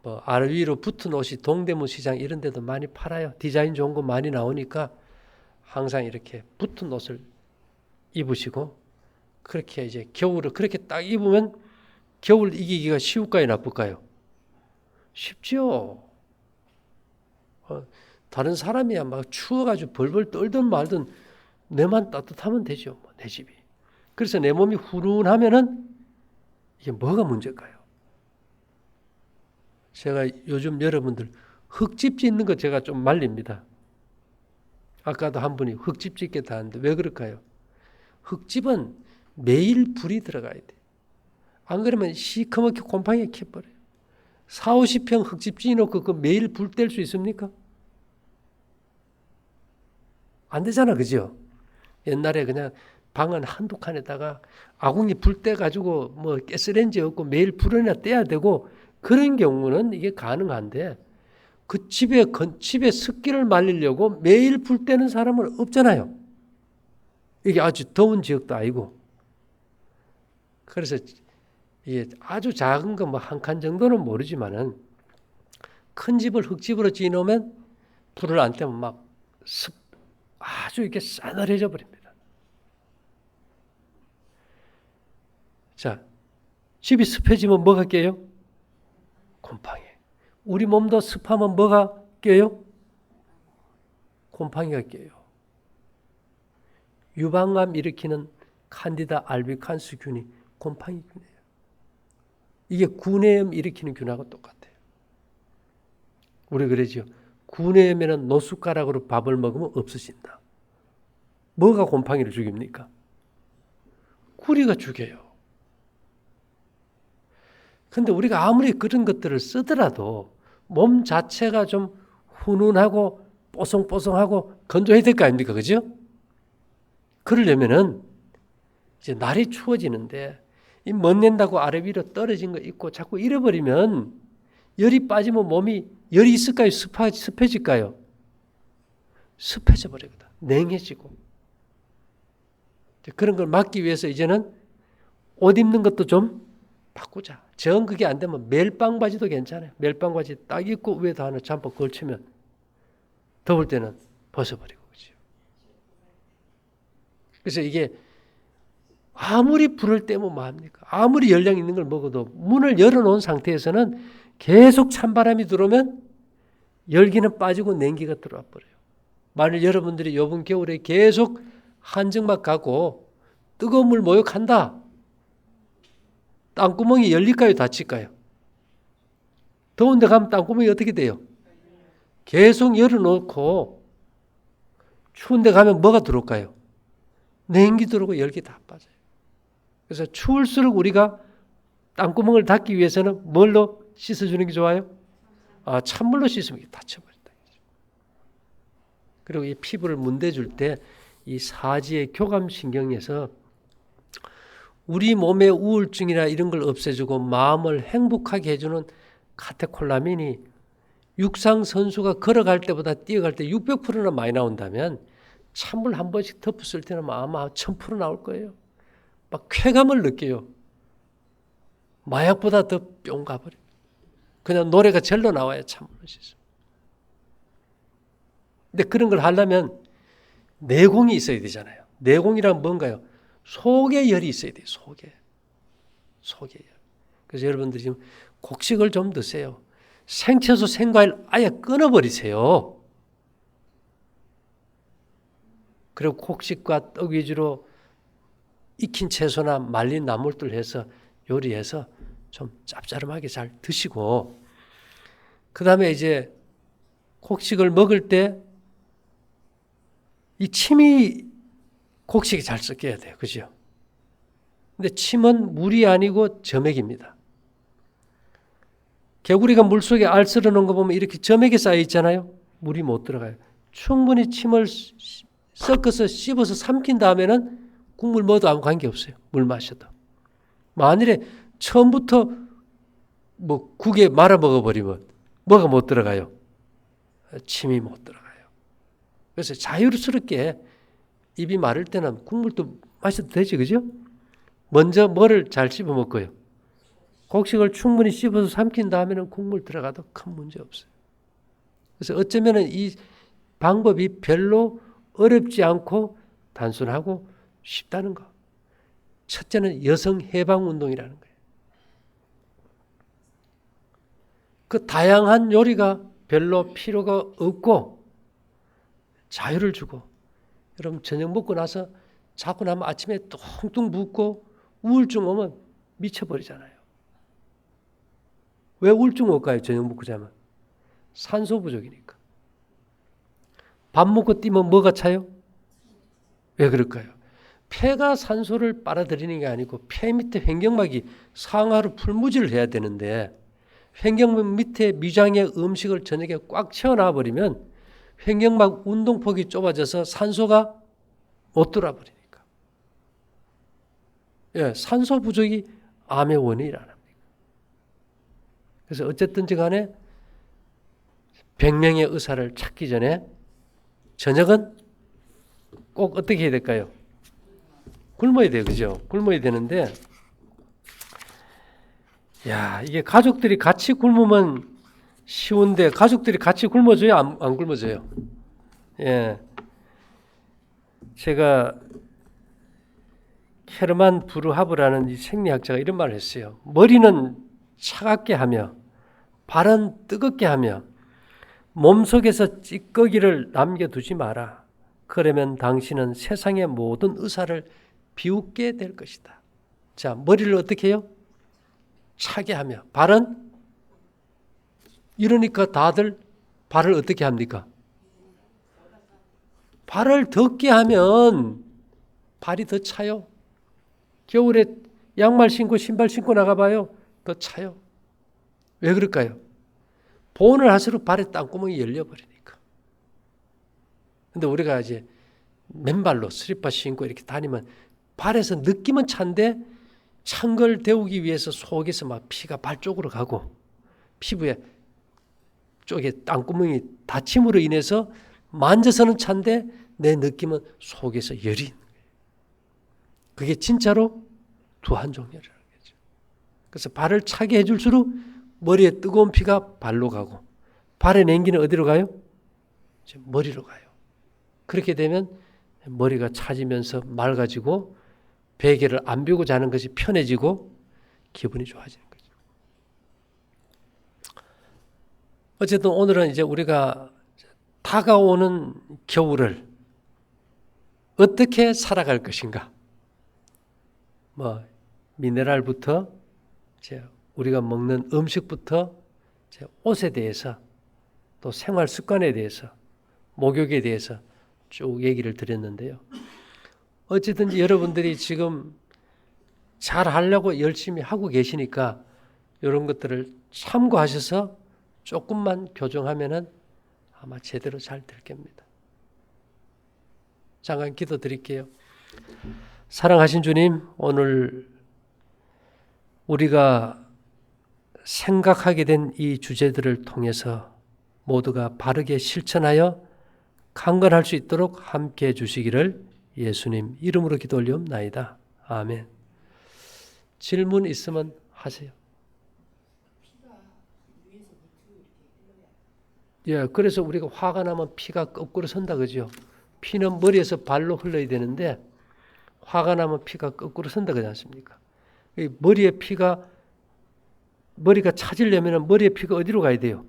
Speaker 1: 뭐 아르위로 붙은 옷이 동대문 시장 이런 데도 많이 팔아요. 디자인 좋은 거 많이 나오니까 항상 이렇게 붙은 옷을 입으시고, 그렇게 이제 겨울을 그렇게 딱 입으면 겨울 이기기가 쉬울까요, 나쁠까요? 쉽죠. 다른 사람이야 막 추워가지고 벌벌 떨든 말든 내만 따뜻하면 되죠, 내 집이. 그래서 내 몸이 훈훈하면은 이게 뭐가 문제일까요? 제가 요즘 여러분들 흙집 짓는 거 제가 좀 말립니다. 아까도 한 분이 흙집 짓겠다 하는데 왜 그럴까요? 흙집은 매일 불이 들어가야 돼. 안 그러면 시커멓게 곰팡이가 켜버려요. 40~50평 흙집 짓어놓고 그 매일 불 뗄 수 있습니까? 안 되잖아, 그죠? 옛날에 그냥 방은 한두 칸에다가 아궁이 불 떼가지고 뭐 가스레인지 없고 매일 불을 떼야 되고 그런 경우는 이게 가능한데 그 집에 습기를 말리려고 매일 불 때는 사람은 없잖아요. 이게 아주 더운 지역도 아니고. 그래서 이게 아주 작은 거 뭐 한 칸 정도는 모르지만은 큰 집을 흙집으로 지어놓으면 불을 안 떼면 막 아주 이렇게 싸늘해져 버립니다. 자, 집이 습해지면 뭐가 깨요? 곰팡이. 우리 몸도 습하면 뭐가 깨요? 곰팡이가 깨요. 유방암 일으키는 칸디다 알비칸스 균이 곰팡이균이에요. 이게 구내염 일으키는 균하고 똑같아요. 우리 그러지요. 구내염에는 노숟가락으로 밥을 먹으면 없어진다. 뭐가 곰팡이를 죽입니까? 구리가 죽여요. 근데 우리가 아무리 그런 것들을 쓰더라도 몸 자체가 좀 훈훈하고 뽀송뽀송하고 건조해야 될 거 아닙니까? 그죠? 그러려면은 이제 날이 추워지는데 이 멋낸다고 아래 위로 떨어진 거 있고 자꾸 잃어버리면 열이 빠지면 몸이 열이 있을까요? 습해질까요? 습해져 버리거든. 냉해지고. 그런 걸 막기 위해서 이제는 옷 입는 것도 좀 바꾸자. 정 그게 안 되면 멜빵 바지도 괜찮아요. 멜빵 바지 딱 입고 위에다 하나 잠바 걸치면 더울 때는 벗어버리고 그렇죠. 그래서 이게 아무리 불을 떼면 뭐합니까? 아무리 열량 있는 걸 먹어도 문을 열어놓은 상태에서는 계속 찬바람이 들어오면 열기는 빠지고 냉기가 들어와 버려요. 만일 여러분들이 이번 겨울에 계속 한증막 가고 뜨거운 물 목욕한다. 땅구멍이 열릴까요? 닫힐까요? 더운 데 가면 땅구멍이 어떻게 돼요? 계속 열어놓고 추운 데 가면 뭐가 들어올까요? 냉기 들어오고 열기 다 빠져요. 그래서 추울수록 우리가 땅구멍을 닫기 위해서는 뭘로 씻어주는 게 좋아요? 찬물로 씻으면 이게 닫혀버린다. 그리고 이 피부를 문대줄 때 이 사지의 교감신경에서 우리 몸의 우울증이나 이런 걸 없애주고 마음을 행복하게 해주는 카테콜라민이 육상선수가 걸어갈 때보다 뛰어갈 때 600%나 많이 나온다면 찬물 한 번씩 덮었을 때는 아마 1000% 나올 거예요. 막 쾌감을 느껴요. 마약보다 더 뿅 가버려요. 그냥 노래가 절로 나와요. 찬물로 씻어. 근데 그런 걸 하려면 내공이 있어야 되잖아요. 내공이란 뭔가요? 속에 열이 있어야 돼요. 속에 열. 그래서 여러분들이 지금 곡식을 좀 드세요. 생채소, 생과일 아예 끊어버리세요. 그리고 곡식과 떡 위주로 익힌 채소나 말린 나물들 해서 요리해서 좀 짭짤하게 잘 드시고, 그 다음에 이제 곡식을 먹을 때 이 침이 곡식이 잘 섞여야 돼요. 그죠? 근데 침은 물이 아니고 점액입니다. 개구리가 물속에 알 쓸어 놓은 거 보면 이렇게 점액이 쌓여 있잖아요. 물이 못 들어가요. 충분히 침을 섞어서 씹어서 삼킨 다음에는 국물 뭐도 아무 관계없어요. 물 마셔도. 만일에 처음부터 뭐 국에 말아 먹어버리면 뭐가 못 들어가요? 침이 못 들어가요. 그래서 자유스럽게 입이 마를 때는 국물도 마셔도 되지, 그죠? 먼저 뭐를 잘 씹어 먹고요. 곡식을 충분히 씹어서 삼킨 다음에는 국물 들어가도 큰 문제 없어요. 그래서 어쩌면은 이 방법이 별로 어렵지 않고 단순하고 쉽다는 거. 첫째는 여성 해방 운동이라는 거예요. 그 다양한 요리가 별로 필요가 없고 자유를 주고, 여러분 저녁 먹고 나서 자고 나면 아침에 뚱뚱 붓고 우울증 오면 미쳐버리잖아요. 왜 우울증 올까요? 저녁 먹고 자면 산소 부족이니까. 밥 먹고 뛰면 뭐가 차요? 왜 그럴까요? 폐가 산소를 빨아들이는 게 아니고 폐 밑에 횡격막이 상하로 풀무지를 해야 되는데 횡격막 밑에 미장의 음식을 저녁에 꽉 채워놔 버리면 횡격막 운동폭이 좁아져서 산소가 못 들어버리니까. 예, 산소 부족이 암의 원인이라는 겁니다. 그래서 어쨌든지 간에 100명의 의사를 찾기 전에 저녁은 꼭 어떻게 해야 될까요? 굶어야 돼요. 그죠? 굶어야 되는데, 야, 이게 가족들이 같이 굶으면 쉬운데, 가족들이 같이 굶어줘요? 안 굶어줘요? 예. 제가 헤르만 브루하브라는 이 생리학자가 이런 말을 했어요. 머리는 차갑게 하며, 발은 뜨겁게 하며, 몸속에서 찌꺼기를 남겨두지 마라. 그러면 당신은 세상의 모든 의사를 비웃게 될 것이다. 자, 머리를 어떻게 해요? 차게 하며, 발은? 이러니까 다들 발을 어떻게 합니까? 발을 덥게 하면 발이 더 차요. 겨울에 양말 신고 신발 신고 나가봐요. 더 차요. 왜 그럴까요? 보온을 할수록 발에 땀구멍이 열려버리니까. 근데 우리가 이제 맨발로 슬리퍼 신고 이렇게 다니면 발에서 느낌은 찬데 찬 걸 데우기 위해서 속에서 막 피가 발 쪽으로 가고 피부에 쪽에 땀구멍이 다침으로 인해서 만져서는 찬데 내 느낌은 속에서 열이 있는 거예요. 그게 진짜로 두한종열이라는 거죠. 그래서 발을 차게 해줄수록 머리에 뜨거운 피가 발로 가고 발의 냉기는 어디로 가요? 머리로 가요. 그렇게 되면 머리가 차지면서 맑아지고 베개를 안 펴고 자는 것이 편해지고 기분이 좋아지는 거죠. 어쨌든 오늘은 이제 우리가 다가오는 겨울을 어떻게 살아갈 것인가? 뭐 미네랄부터 우리가 먹는 음식부터 옷에 대해서 또 생활 습관에 대해서 목욕에 대해서 쭉 얘기를 드렸는데요. 어쨌든지 여러분들이 지금 잘 하려고 열심히 하고 계시니까 이런 것들을 참고하셔서 조금만 교정하면은 아마 제대로 잘 될 겁니다. 잠깐 기도 드릴게요. 사랑하신 주님, 오늘 우리가 생각하게 된 이 주제들을 통해서 모두가 바르게 실천하여 강건할 수 있도록 함께 해주시기를 예수님 이름으로 기도 올리옵나이다. 아멘. 질문 있으면 하세요. 예, 그래서 우리가 화가 나면 피가 거꾸로 선다 그죠? 피는 머리에서 발로 흘러야 되는데 화가 나면 피가 거꾸로 선다 그러지 않습니까? 머리에 머리가 차지려면 머리에 피가 어디로 가야 돼요?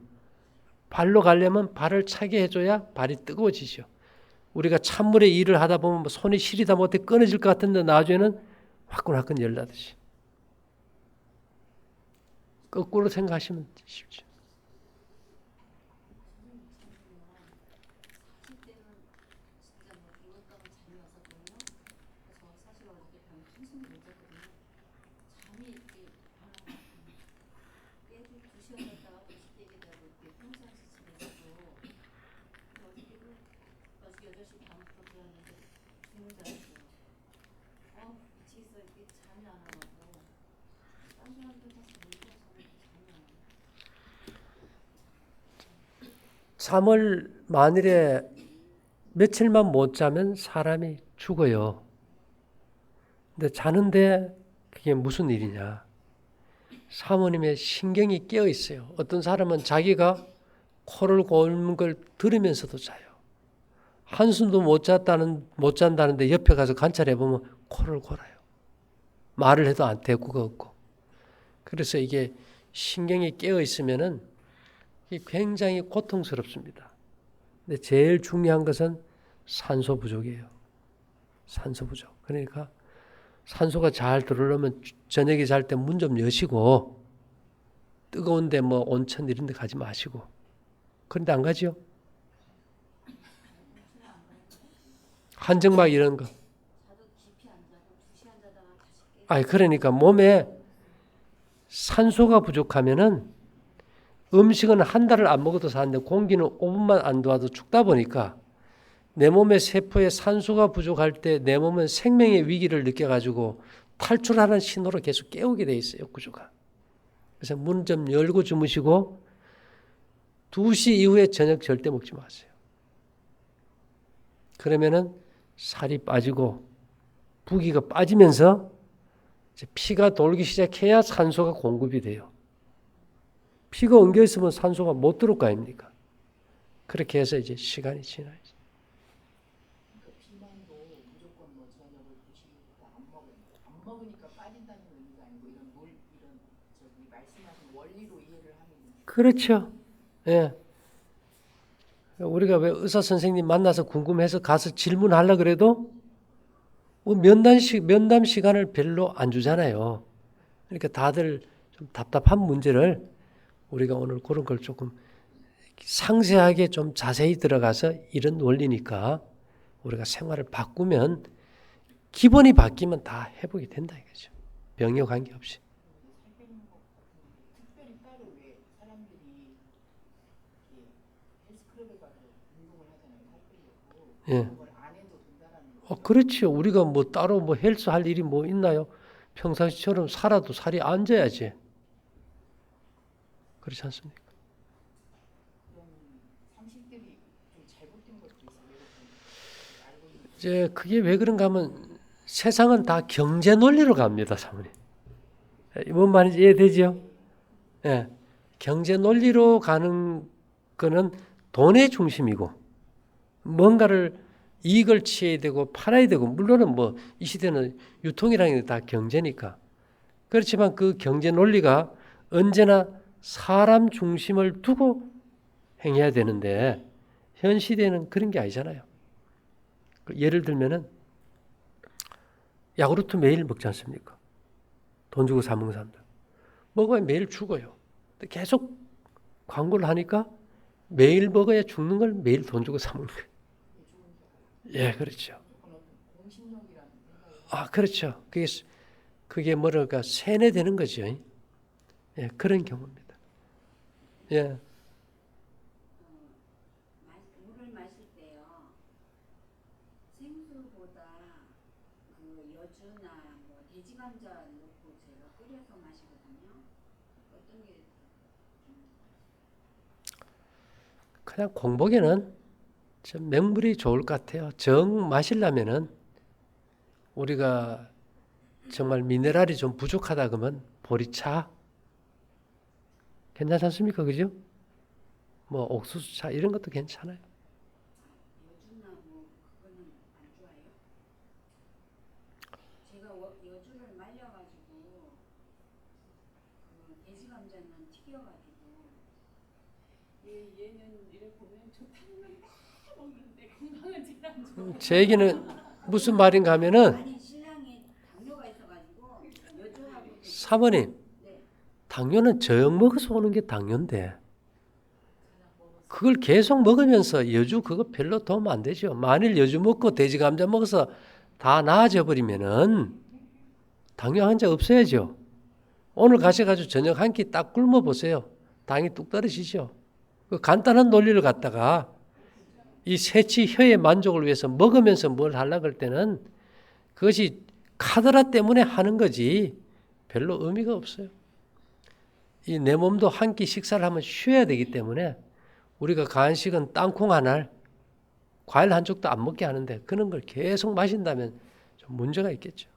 Speaker 1: 발로 가려면 발을 차게 해줘야 발이 뜨거워지죠. 우리가 찬물에 일을 하다 보면 손이 시리다 못해 끊어질 것 같은데 나중에는 화끈화끈 열나듯이. 거꾸로 생각하시면 쉽죠. 잠을 만일에 며칠만 못 자면 사람이 죽어요. 근데 자는데 그게 무슨 일이냐? 사모님의 신경이 깨어 있어요. 어떤 사람은 자기가 코를 고는 걸 들으면서도 자요. 한숨도 못 잔다는데 옆에 가서 관찰해 보면 코를 골아요. 말을 해도 안 대꾸가 없고. 그래서 이게 신경이 깨어 있으면은 굉장히 고통스럽습니다. 근데 제일 중요한 것은 산소 부족이에요. 산소 부족. 그러니까 산소가 잘 들어오려면 저녁에 잘 때 문 좀 여시고 뜨거운데 뭐 온천 이런 데 가지 마시고. 그런데 안 가지요? 한정막 이런 거. 그러니까 몸에 산소가 부족하면은 음식은 한 달을 안 먹어도 사는데 공기는 5분만 안 들어와도 죽다 보니까 내 몸의 세포에 산소가 부족할 때 내 몸은 생명의 위기를 느껴가지고 탈출하는 신호로 계속 깨우게 돼 있어요. 구조가. 그래서 문 좀 열고 주무시고 2시 이후에 저녁 절대 먹지 마세요. 그러면은 살이 빠지고 부기가 빠지면서 이제 피가 돌기 시작해야 산소가 공급이 돼요. 피가 엉겨 있으면 산소가 못 들어올 거 아닙니까? 그렇게 해서 이제 시간이 지나야지.
Speaker 2: 비만도 무조건 뭐 저녁을 2시부터 안 먹으니까 빠진다는 의미가 아니고 이런 저기 말씀하신 원리로 이해를 하면
Speaker 1: 그렇죠. 예. 우리가 왜 의사 선생님 만나서 궁금해서 가서 질문하려 그래도 면담 시간을 별로 안 주잖아요. 그러니까 다들 좀 답답한 문제를 우리가 오늘 그런 걸 조금 상세하게 좀 자세히 들어가서 이런 원리니까 우리가 생활을 바꾸면 기본이 바뀌면 다 회복이 된다 이거죠. 병에 관계없이.
Speaker 2: 살 빼는 거 특별히 따로 왜 사람들이 이렇게 헬스클럽에 가서 운동을 하잖아요. 살 빼려고.
Speaker 1: 예.
Speaker 2: 그걸 안 해도 된다라는 거.
Speaker 1: 그렇죠. 우리가 뭐 따로 뭐 헬스 할 일이 뭐 있나요? 평상시처럼 살아도 살이 안 쪄야지. 그렇지 않습니까?
Speaker 2: 그런 상식들이 좀 잘못된 것도 있어요. 알고 있는
Speaker 1: 이제 그게 왜 그런가 하면 세상은 다 경제 논리로 갑니다, 사모님. 뭔 말인지 이해되죠? 예. 경제 논리로 가는 거는 돈의 중심이고 뭔가를 이익을 취해야 되고 팔아야 되고 물론은 뭐 이 시대는 유통이라는 게 다 경제니까 그렇지만 그 경제 논리가 언제나 사람 중심을 두고 행해야 되는데 현 시대는 그런 게 아니잖아요. 예를 들면은 야구르트 매일 먹지 않습니까? 돈 주고 사 먹는 사람들. 먹어야 매일 죽어요. 계속 광고를 하니까 매일 먹어야 죽는 걸 매일 돈 주고 사 먹는 거예요. 예, 그렇죠.
Speaker 2: 공신력이라는 생각이
Speaker 1: 그렇죠. 그게 뭐랄까 세뇌되는 거죠. 예, 그런 경우입니다. 예.
Speaker 3: 물을 마실 때요. 생수보다 그 여주나 뭐 돼지 감자 넣고 제가 끓여서 마시거든요. 어떤 게
Speaker 1: 그냥 공복에는 좀 맹물이 좋을 것 같아요. 정 마시려면은 우리가 정말 미네랄이 좀 부족하다 그러면 보리차 괜찮지 않습니까? 그죠? 뭐 옥수수차 이런 것도 괜찮아요.
Speaker 3: 여주나 뭐 그거는 안 좋아요? 제가 여주를 말려가지고 그 돼지 감자는 튀겨가지고 얘는 이래 보면 좋다는 건 다 먹는데 건강은 제일 안 좋아.
Speaker 1: 제 얘기는 무슨 말인가 하면은
Speaker 3: 아니 신랑이 당뇨가 있어가지고 여주하고
Speaker 1: 사모님
Speaker 3: 네.
Speaker 1: 당뇨는 저녁 먹어서 오는 게 당뇨인데 그걸 계속 먹으면서 여주 그거 별로 도움 안 되죠. 만일 여주 먹고 돼지 감자 먹어서 다 나아져 버리면은 당뇨 환자 없어야죠. 오늘 가셔가지고 저녁 한 끼 딱 굶어 보세요. 당이 뚝 떨어지죠. 그 간단한 논리를 갖다가 이 새치 혀의 만족을 위해서 먹으면서 뭘 하려고 할 때는 그것이 카드라 때문에 하는 거지 별로 의미가 없어요. 이 내 몸도 한 끼 식사를 하면 쉬어야 되기 때문에 우리가 간식은 땅콩 한 알, 과일 한 쪽도 안 먹게 하는데 그런 걸 계속 마신다면 좀 문제가 있겠죠.